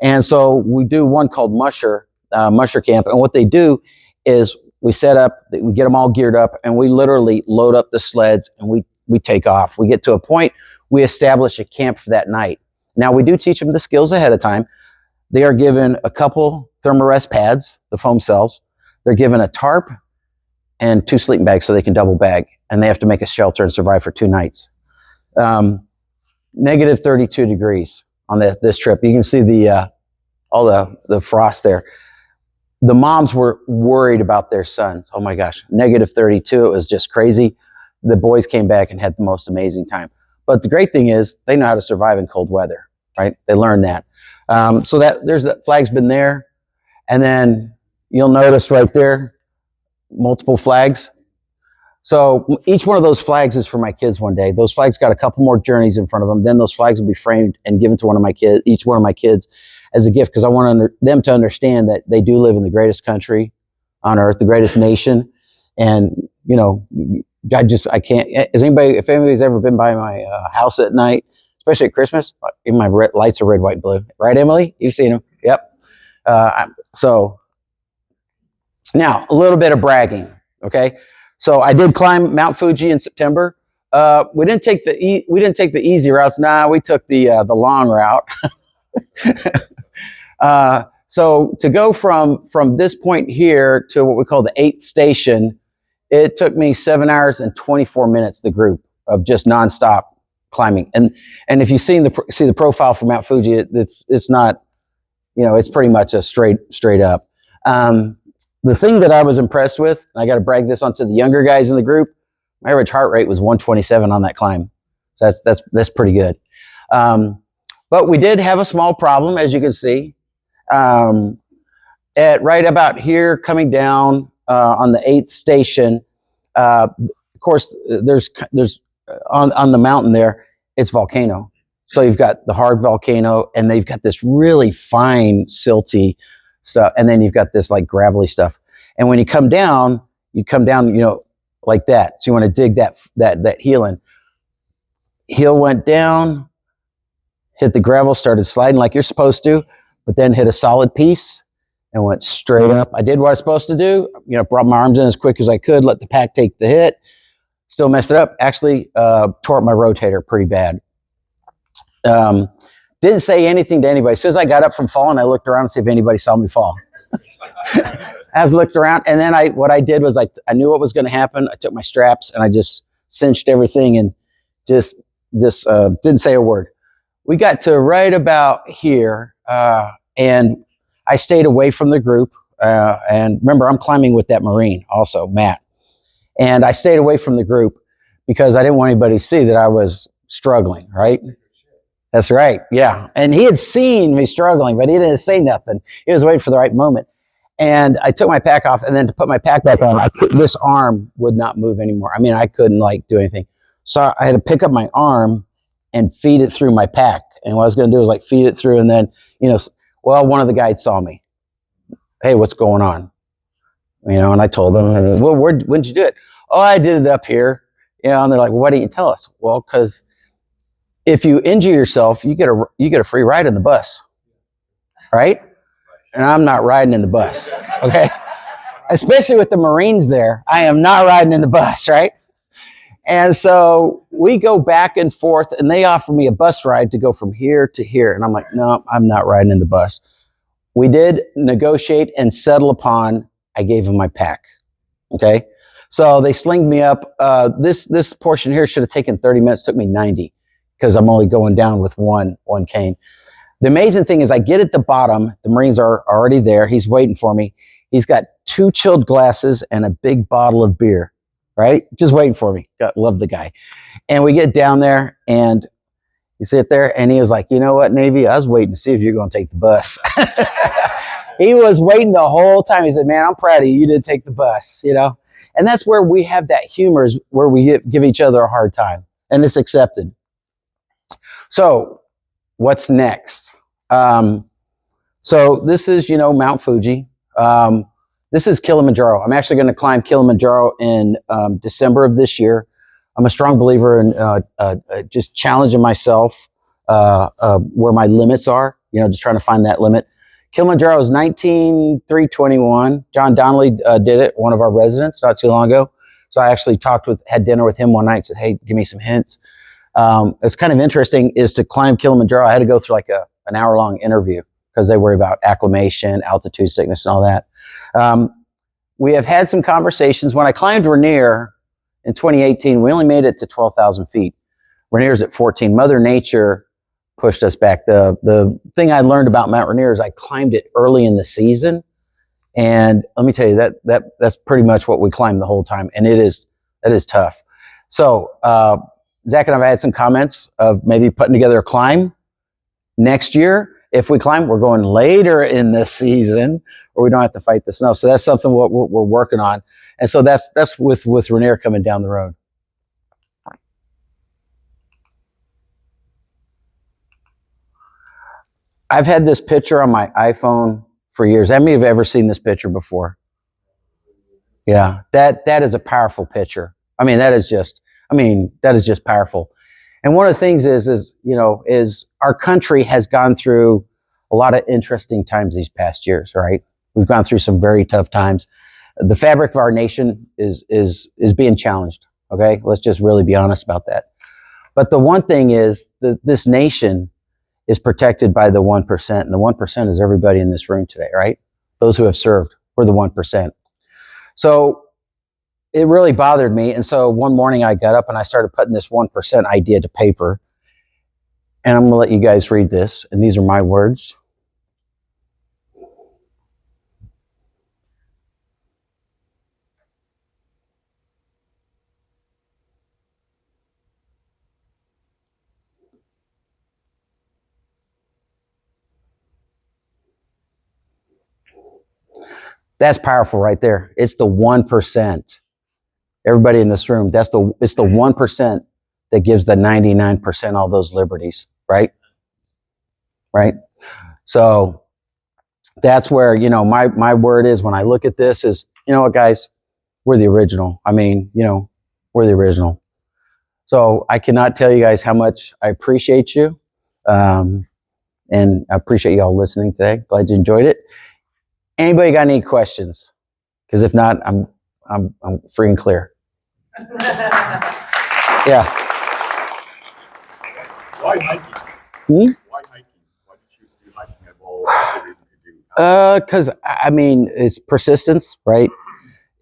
P: And so we do one called Musher Camp. And what they do is we set up, we get them all geared up, and we literally load up the sleds and we take off. We get to a point, we establish a camp for that night. Now we do teach them the skills ahead of time. They are given a couple thermarest pads, the foam cells. They're given a tarp and 2 sleeping bags so they can double bag, and they have to make a shelter and survive for 2 nights. Negative 32 degrees on this trip. You can see all the frost there. The moms were worried about their sons. Oh my gosh, negative 32. It was just crazy. The boys came back and had the most amazing time. But the great thing is they know how to survive in cold weather, right? They learned that. So there's that flag's been there. And then you'll notice right there, multiple flags. So each one of those flags is for my kids one day. Those flags got a couple more journeys in front of them. Then those flags will be framed and given to each one of my kids as a gift, because I want them to understand that they do live in the greatest country on earth, the greatest nation. And, I can't, if anybody's ever been by my house at night, especially at Christmas, my lights are red, white, and blue. Right, Emily? You've seen them. Yep. So now a little bit of bragging. Okay. So I did climb Mount Fuji in September. We didn't take the easy routes. Nah, we took the long route. So to go from this point here to what we call the 8th station, it took me 7 hours and 24 minutes, the group of just nonstop climbing. And if you see the profile for Mount Fuji, it's not, it's pretty much a straight up. The thing that I was impressed with, and I got to brag this onto the younger guys in the group, my average heart rate was 127 on that climb. So that's pretty good. But we did have a small problem, as you can see, at right about here coming down on the 8th station. Of course, there's on the mountain there, it's volcano. So you've got the hard volcano, and they've got this really fine silty stuff, and then you've got this like gravelly stuff. And when you come down, like that. So you want to dig that heel in. Heel went down, hit the gravel, started sliding like you're supposed to. but then hit a solid piece and went straight up. I did what I was supposed to do, brought my arms in as quick as I could, let the pack take the hit, still messed it up. Actually, tore up my rotator pretty bad. Didn't say anything to anybody. As soon as I got up from falling, I looked around to see if anybody saw me fall. I was looked around, and then what I did was I knew what was going to happen. I took my straps and I just cinched everything and just didn't say a word. We got to right about here, and I stayed away from the group. And remember, I'm climbing with that Marine also, Matt. And I stayed away from the group because I didn't want anybody to see that I was struggling, right? That's right, yeah. And he had seen me struggling, but he didn't say nothing. He was waiting for the right moment. And I took my pack off, and then to put my pack back on, this arm would not move anymore. I mean, I couldn't do anything. So I had to pick up my arm and feed it through my pack. And what I was going to do was feed it through, and then, one of the guides saw me. Hey, what's going on? And I told them, well, when'd you do it? Oh, I did it up here. And they're like, well, why didn't you tell us? Well, because if you injure yourself, you get a free ride in the bus, right? And I'm not riding in the bus, okay? Especially with the Marines there, I am not riding in the bus, right? And so we go back and forth, and they offer me a bus ride to go from here to here. And I'm like, no, I'm not riding in the bus. We did negotiate and settle upon, I gave them my pack, okay? So they slinged me up. This portion here should have taken 30 minutes, took me 90, because I'm only going down with one cane. The amazing thing is I get at the bottom, the Marines are already there, he's waiting for me. He's got 2 chilled glasses and a big bottle of beer, right? Just waiting for me. Love the guy. And we get down there, and you sit there, and he was like, you know what, Navy? I was waiting to see if you're going to take the bus. He was waiting the whole time. He said, man, I'm proud of you. You did take the bus, And that's where we have that humor, is where we give each other a hard time. And it's accepted. So what's next? So this is, Mount Fuji. This is Kilimanjaro. I'm actually going to climb Kilimanjaro in December of this year. I'm a strong believer in just challenging myself where my limits are, just trying to find that limit. Kilimanjaro is 19,321. John Donnelly did it, one of our residents, not too long ago. So I actually had dinner with him one night and said, hey, give me some hints. It's kind of interesting is to climb Kilimanjaro. I had to go through an hour-long interview because they worry about acclimation, altitude sickness, and all that. We have had some conversations. When I climbed Rainier in 2018, we only made it to 12,000 feet. Rainier's at 14. Mother Nature pushed us back. The thing I learned about Mount Rainier is I climbed it early in the season. And let me tell you, that's pretty much what we climbed the whole time. And that is tough. So Zach and I have had some comments of maybe putting together a climb next year. If we climb, we're going later in the season, or we don't have to fight the snow. So that's something we're working on. And so that's with Rainier coming down the road. I've had this picture on my iPhone for years. How many have ever seen this picture before? Yeah, that is a powerful picture. That is just powerful. And one of the things is our country has gone through a lot of interesting times these past years, right? We've gone through some very tough times. The fabric of our nation is being challenged, okay? Let's just really be honest about that. But the one thing is that this nation is protected by the 1%, and the 1% is everybody in this room today, right? Those who have served, we're the 1%. So it really bothered me. And so one morning I got up and I started putting this 1% idea to paper. And I'm going to let you guys read this. And these are my words. That's powerful right there. It's the 1%. Everybody in this room, it's the 1% that gives the 99% all those liberties, right? Right? So that's where, my word is when I look at this is, you know what, guys, we're the original. We're the original. So I cannot tell you guys how much I appreciate you. And I appreciate you all listening today. Glad you enjoyed it. Anybody got any questions? Because if not, I'm free and clear. Yeah.
A: Why hiking?
P: Hmm?
A: Why hiking? Why did you choose to do hiking of all activities you could do?
P: Because I mean, it's persistence, right?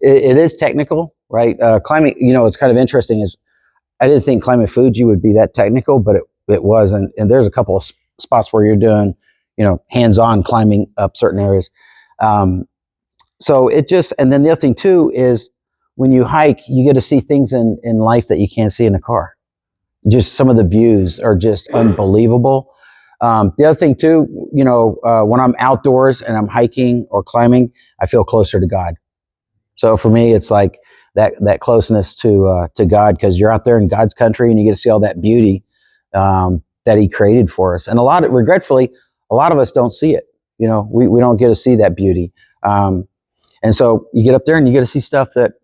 P: It is technical, right? Climbing, it's kind of interesting. Is I didn't think climbing Fuji would be that technical, but it was, and there's a couple of spots where you're doing, hands-on climbing up certain areas. So it just, and then the other thing too is when you hike, you get to see things in life that you can't see in a car. Just some of the views are just unbelievable. The other thing too, when I'm outdoors and I'm hiking or climbing, I feel closer to God. So for me, it's like that closeness to God, because you're out there in God's country and you get to see all that beauty that He created for us. And regretfully, a lot of us don't see it. We don't get to see that beauty. And so you get up there and you get to see stuff that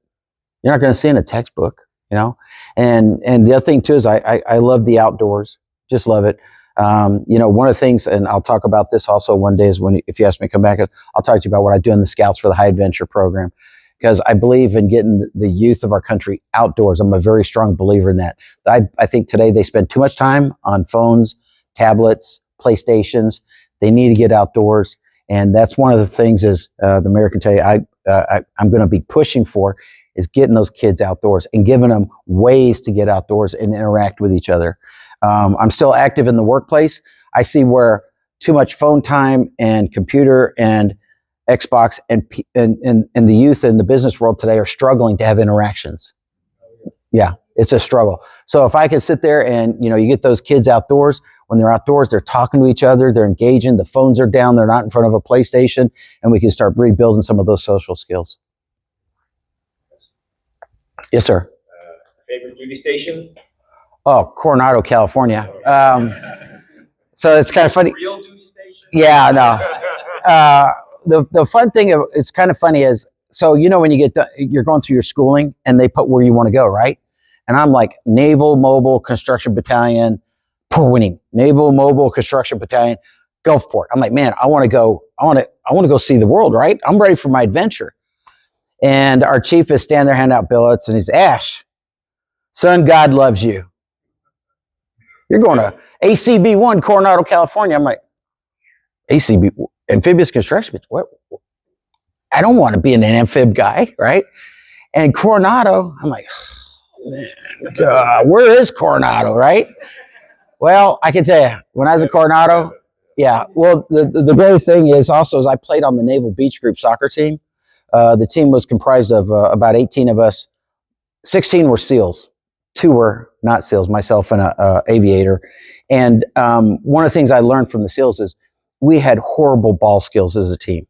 P: you're not going to see in a textbook. And the other thing too is I love the outdoors. Just love it. One of the things, and I'll talk about this also one day, is if you ask me to come back, I'll talk to you about what I do in the Scouts for the High Adventure program, because I believe in getting the youth of our country outdoors. I'm a very strong believer in that. I think today they spend too much time on phones, tablets, PlayStations. They need to get outdoors. And that's one of the things is the mayor can tell you I'm going to be pushing for is getting those kids outdoors and giving them ways to get outdoors and interact with each other. I'm still active in the workplace. I see where too much phone time and computer and Xbox and the youth in the business world today are struggling to have interactions. Yeah, it's a struggle. So if I could sit there and, you get those kids outdoors, when they're outdoors, they're talking to each other, they're engaging, the phones are down, they're not in front of a PlayStation, and we can start rebuilding some of those social skills. Yes, sir.
R: Favorite duty station?
P: Oh, Coronado, California. So it's kind of funny.
R: Real duty station?
P: Yeah, no. The fun thing, it's kind of funny is, so when you you're going through your schooling and they put where you want to go, right? And I'm like Naval Mobile Construction Battalion, Port Winning, Naval Mobile Construction Battalion, Gulfport. I'm like, man, I want to go see the world, right? I'm ready for my adventure. And our chief is standing there handing out billets, and he's, Ash, son, God loves you. You're going to ACB 1, Coronado, California. I'm like, ACB, amphibious construction. What? I don't want to be an amphib guy, right? And Coronado, I'm like, God, where is Coronado, right? Well, I can tell you, when I was at Coronado, yeah. Well, the great thing is also is I played on the Naval Beach Group soccer team. The team was comprised of about 18 of us. 16 were SEALs. 2 were not SEALs, myself and an aviator. And one of the things I learned from the SEALs is we had horrible ball skills as a team.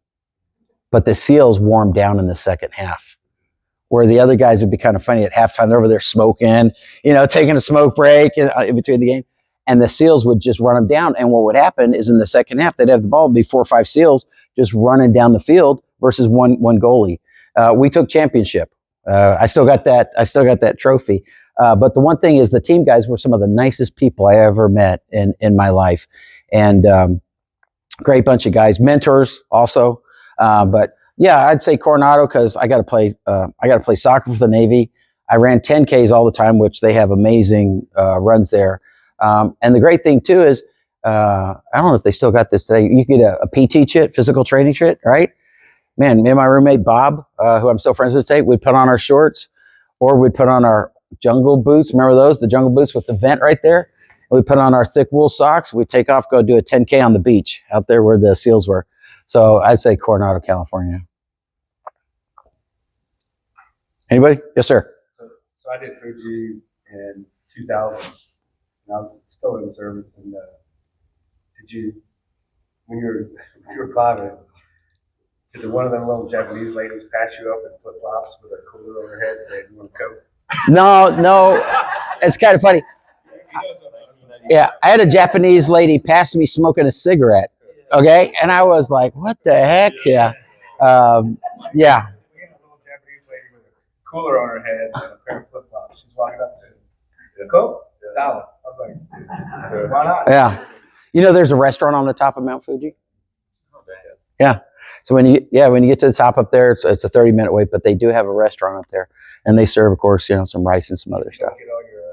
P: But the SEALs warmed down in the second half, where the other guys would be kind of funny at halftime. They're over there smoking, taking a smoke break in between the game. And the SEALs would just run them down. And what would happen is in the second half, they'd have the ball, be 4 or 5 SEALs just running down the field versus one goalie. We took championship. I still got that trophy. But the one thing is the team guys were some of the nicest people I ever met in my life. And great bunch of guys, mentors also. But yeah, I'd say Coronado because I got to play soccer for the Navy. I ran 10Ks all the time, which they have amazing runs there. And the great thing too is, I don't know if they still got this today. You get a PT chit, physical training chit, right? Man, me and my roommate Bob, who I'm still friends with today, we'd put on our shorts or we'd put on our jungle boots. Remember those? The jungle boots with the vent right there? And we'd put on our thick wool socks. We'd take off, go do a 10K on the beach out there where the SEALs were. So I'd say Coronado, California. Anybody? Yes, sir.
E: So I did Fuji in 2000, and I was still in the service. And did you, when you were climbing, did one of them little Japanese ladies pass you up in flip flops with a cooler on her head saying, "You want a Coke?"
P: No, it's kind of funny. Yeah, I had a Japanese lady pass me smoking a cigarette. Okay, and I was like, "What the heck?" Yeah, yeah.
E: We had a little Japanese lady with a cooler on her head and a pair of flip flops. She's walking up to Coke, $1. I was like, "Why not?"
P: You know, there's a restaurant on the top of Mount Fuji. Yeah. So when you get to the top up there, it's a 30-minute wait, but they do have a restaurant up there, and they serve, of course, you know, some rice and some other stuff.
E: Get all your,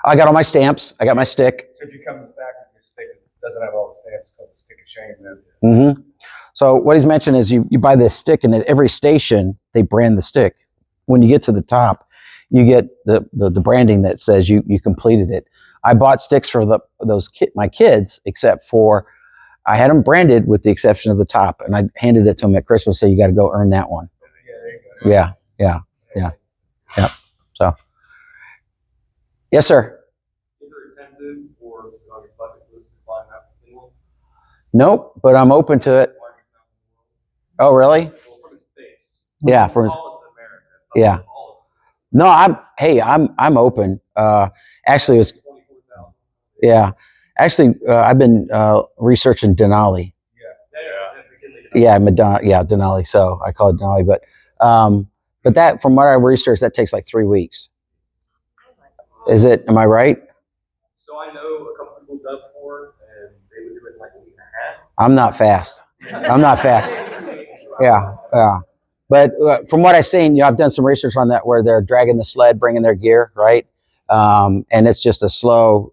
P: I got all my stamps. I got my stick.
E: so if you come back and your stick doesn't have all the stamps, it's called the stick of shame. Then.
P: So what he's mentioned is you buy this stick, and at every station they brand the stick. When you get to the top, you get the branding that says you completed it. I bought sticks for my kids, except for I had them branded with the exception of the top, and I handed it to them at Christmas. So you got to go earn that one. Yeah. So, yes, sir.
K: Is there incentive or on your bucket list to climb Mount Finland?
P: Nope, but I'm open to it. Oh, really? Yeah, yeah. No, I'm open. Actually, it was. Yeah, actually, I've been researching Denali. Yeah, Denali. So I call it Denali, but that, from what I researched, that takes like 3 weeks. Is it? Am I right?
K: So I know a couple people done it before, and they would do it in like a week and a half.
P: I'm not fast. Yeah. But from what I've seen, I've done some research on that where they're dragging the sled, bringing their gear, right? And it's just a slow,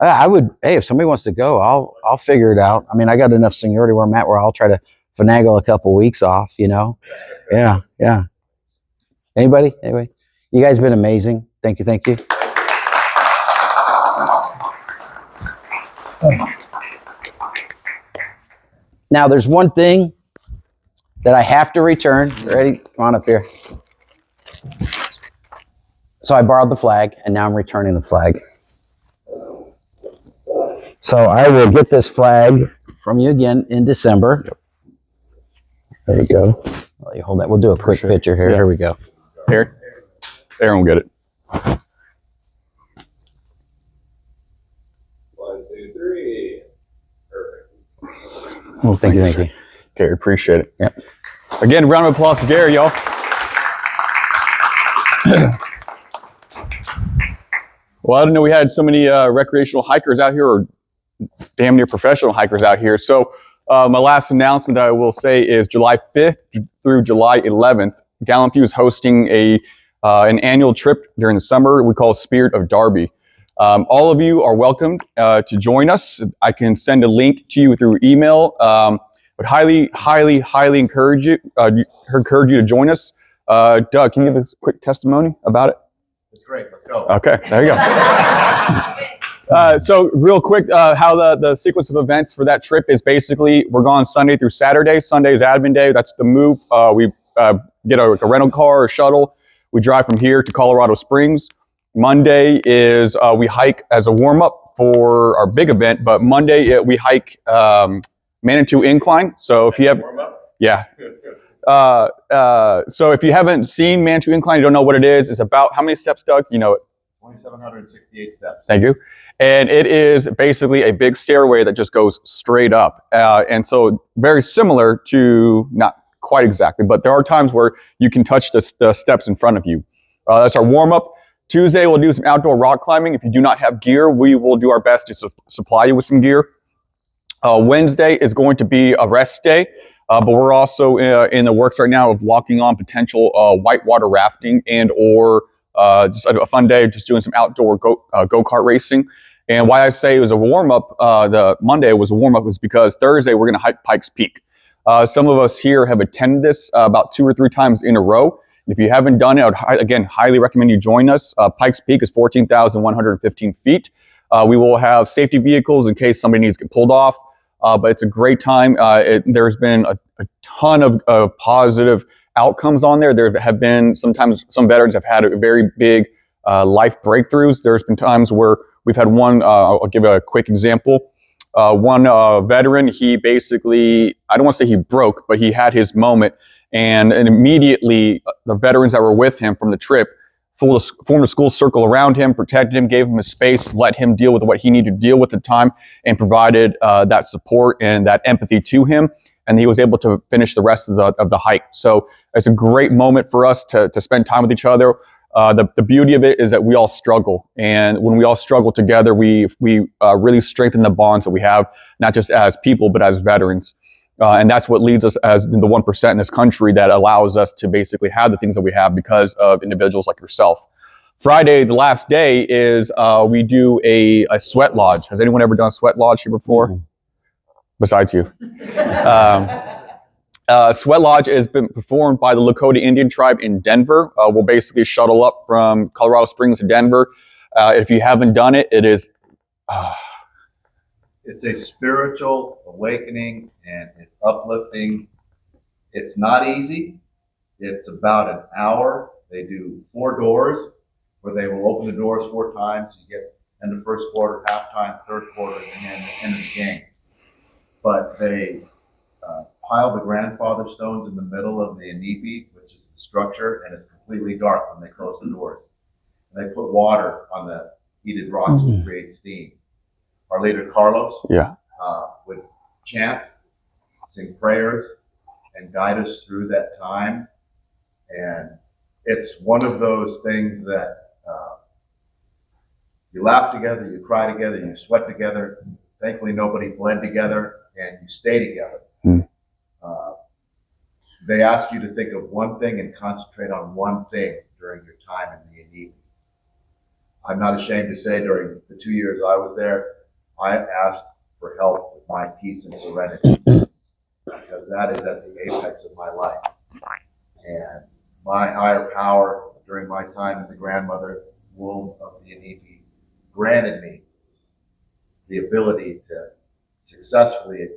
P: I would, hey, if somebody wants to go, I'll figure it out. I mean, I got enough seniority where I'm at where I'll try to finagle a couple weeks off, Yeah. Anybody? You guys been amazing. Thank you. Now, there's one thing that I have to return. Ready? Come on up here. So I borrowed the flag, and now I'm returning the flag. So I will get this flag from you again in December. There you go. Let you hold that. We'll do a quick picture here.
A: Yeah.
P: Here we go.
A: Here. Aaron will get it.
K: 1, 2, 3. Perfect.
A: Well,
P: Thank you.
A: Gary, appreciate it.
P: Yep.
A: Again, round of applause for Gary, y'all. Well, I didn't know we had so many recreational hikers out here, or damn near professional hikers out here. So my last announcement that I will say is July 5th through July 11th, GallantFew is hosting an annual trip during the summer we call Spirit of Derby. All of you are welcomed to join us. I can send a link to you through email. Would highly encourage you to join us. Doug, can you give us a quick testimony about it?
M: It's great. Let's go.
A: Okay, there you go. So real quick, how the sequence of events for that trip is basically we're gone Sunday through Saturday. Sunday is admin day. That's the move. We get a rental car or shuttle. We drive from here to Colorado Springs. Monday is we hike as a warm-up for our big event, but Monday we hike Manitou Incline. So if you have, so if you haven't seen Manitou Incline, you don't know what it is. It's about how many steps, Doug? You know it.
M: 2,768 steps.
A: Thank you. And it is basically a big stairway that just goes straight up. And so very similar to, not quite exactly, but there are times where you can touch the steps in front of you. That's our warm-up. Tuesday, we'll do some outdoor rock climbing. If you do not have gear, we will do our best to supply you with some gear. Wednesday is going to be a rest day, but we're also in the works right now of walking on potential whitewater rafting and or just a fun day, just doing some outdoor go-kart racing. And why I say it was a warm-up, the Monday was a warm-up was because Thursday we're going to hike Pikes Peak. Some of us here have attended this about 2 or 3 times in a row. If you haven't done it, I would, again, highly recommend you join us. Pikes Peak is 14,115 feet. We will have safety vehicles in case somebody needs to get pulled off. But it's a great time. There's been a ton of positive outcomes on there. There have been sometimes some veterans have had a very big life breakthroughs. There's been times where we've had one, I'll give a quick example. One veteran, he basically, I don't want to say he broke, but he had his moment. And immediately the veterans that were with him from the trip formed a school circle around him, protected him, gave him a space, let him deal with what he needed to deal with at the time, and provided that support and that empathy to him. And he was able to finish the rest of the hike. So it's a great moment for us to spend time with each other. The beauty of it is that we all struggle, and when we all struggle together, we really strengthen the bonds that we have, not just as people, but as veterans. And that's what leads us as the 1% in this country that allows us to basically have the things that we have because of individuals like yourself. Friday, the last day, is we do a sweat lodge. Has anyone ever done a sweat lodge here before? Mm-hmm. Besides you. Sweat lodge has been performed by the Lakota Indian tribe in Denver. We'll basically shuttle up from Colorado Springs to Denver. If you haven't done it, it is...
M: It's a spiritual awakening and it's uplifting. It's not easy. It's about an hour. They do 4 doors where they will open the doors 4 times. You get in the first quarter, halftime, third quarter, and then the end of the game. But they pile the grandfather stones in the middle of the inipi, which is the structure, and it's completely dark when they close the doors. And they put water on the heated rocks to create steam. Our leader, Carlos, would chant, sing prayers, and guide us through that time. And it's one of those things that you laugh together, you cry together, you sweat together. Thankfully, nobody bled together, and you stay together. They ask you to think of one thing and concentrate on one thing during your time in the Inipi. I'm not ashamed to say during the 2 years I was there, I asked for help with my peace and serenity because that's the apex of my life. And my higher power during my time in the grandmother womb of the Inipi granted me the ability to successfully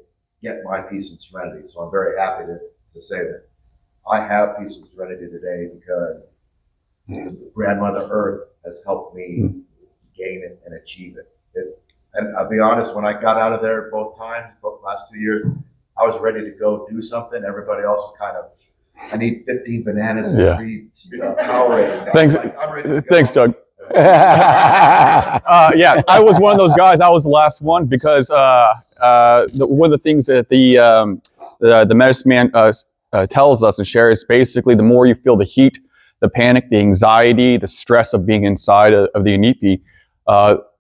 M: get my peace and serenity. So I'm very happy to say that I have peace and serenity today because Grandmother Earth has helped me gain it and achieve it. And I'll be honest, when I got out of there both last 2 years, I was ready to go do something. Everybody else was kind of, I need 15 bananas and 3 Powerade.
A: Thanks, Doug. Yeah, I was one of those guys. I was the last one because one of the things that the medicine man tells us and shares is basically the more you feel the heat, the panic, the anxiety, the stress of being inside of the Inipi,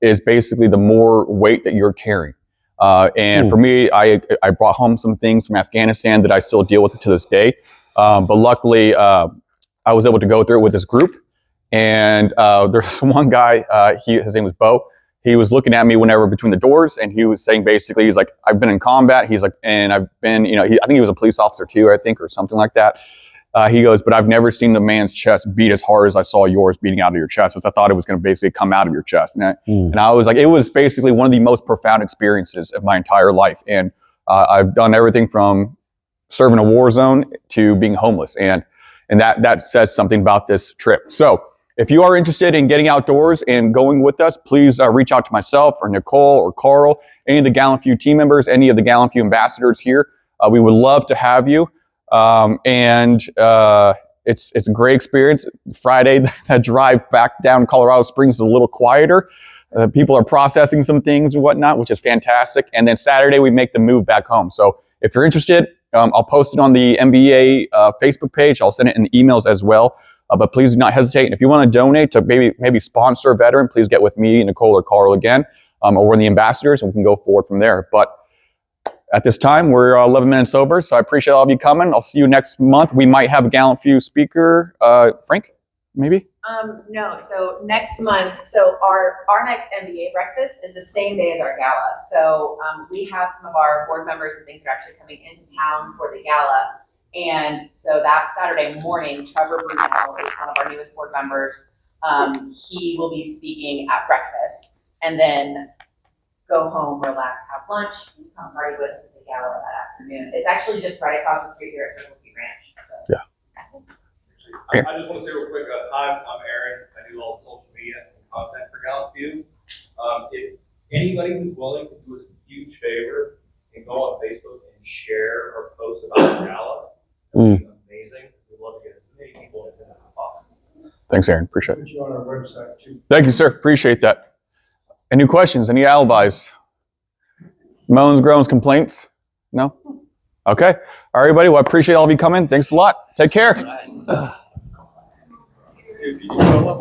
A: is basically the more weight that you're carrying. And for me, I brought home some things from Afghanistan that I still deal with to this day. But luckily, I was able to go through it with this group. And there's one guy, his name was Bo. He was looking at me whenever between the doors, and he was saying basically, he's like, I've been in combat. He's like, and I've been, I think he was a police officer too, I think, or something like that. He goes, but I've never seen the man's chest beat as hard as I saw yours beating out of your chest, because I thought it was going to basically come out of your chest. And I was like, it was basically one of the most profound experiences of my entire life. And I've done everything from serving a war zone to being homeless. And that says something about this trip. So if you are interested in getting outdoors and going with us, please reach out to myself or Nicole or Carl, any of the GallantFew team members, any of the GallantFew ambassadors here. We would love to have you. It's a great experience. Friday, that drive back down Colorado Springs is a little quieter. People are processing some things and whatnot, which is fantastic. And then Saturday, we make the move back home. So if you're interested, I'll post it on the MVA Facebook page. I'll send it in emails as well. But please do not hesitate. And if you want to donate to maybe sponsor a veteran, please get with me, Nicole, or Carl again, or one of the ambassadors, and we can go forward from there. But at this time, we're 11 minutes over, so I appreciate all of you coming. I'll see you next month. We might have a GallantFew speaker. Frank, maybe?
Q: No, so next month, so our next MVA breakfast is the same day as our gala. So we have some of our board members and things that are actually coming into town for the gala. And so that Saturday morning, Trevor Brunel is one of our newest board members. He will be speaking at breakfast, and then go home, relax, have lunch, and come party with us at the gala that afternoon. It's actually just right across the street here at Circle Key Ranch. So.
A: Yeah.
K: I just want to say real quick, hi, I'm Aaron. I do all the social media and content for GallantFew. If anybody who's willing to do us a huge favor and go on Facebook and share or post about the gala, that would be amazing. We'd love to get as many people in as possible.
A: Thanks, Aaron. Appreciate it.
F: Put you on our website too.
A: Thank you, sir. Appreciate that. Any questions? Any alibis? Moans, groans, complaints? No? Okay. All right, everybody. Well, I appreciate all of you coming. Thanks a lot. Take care.
L: if you show up.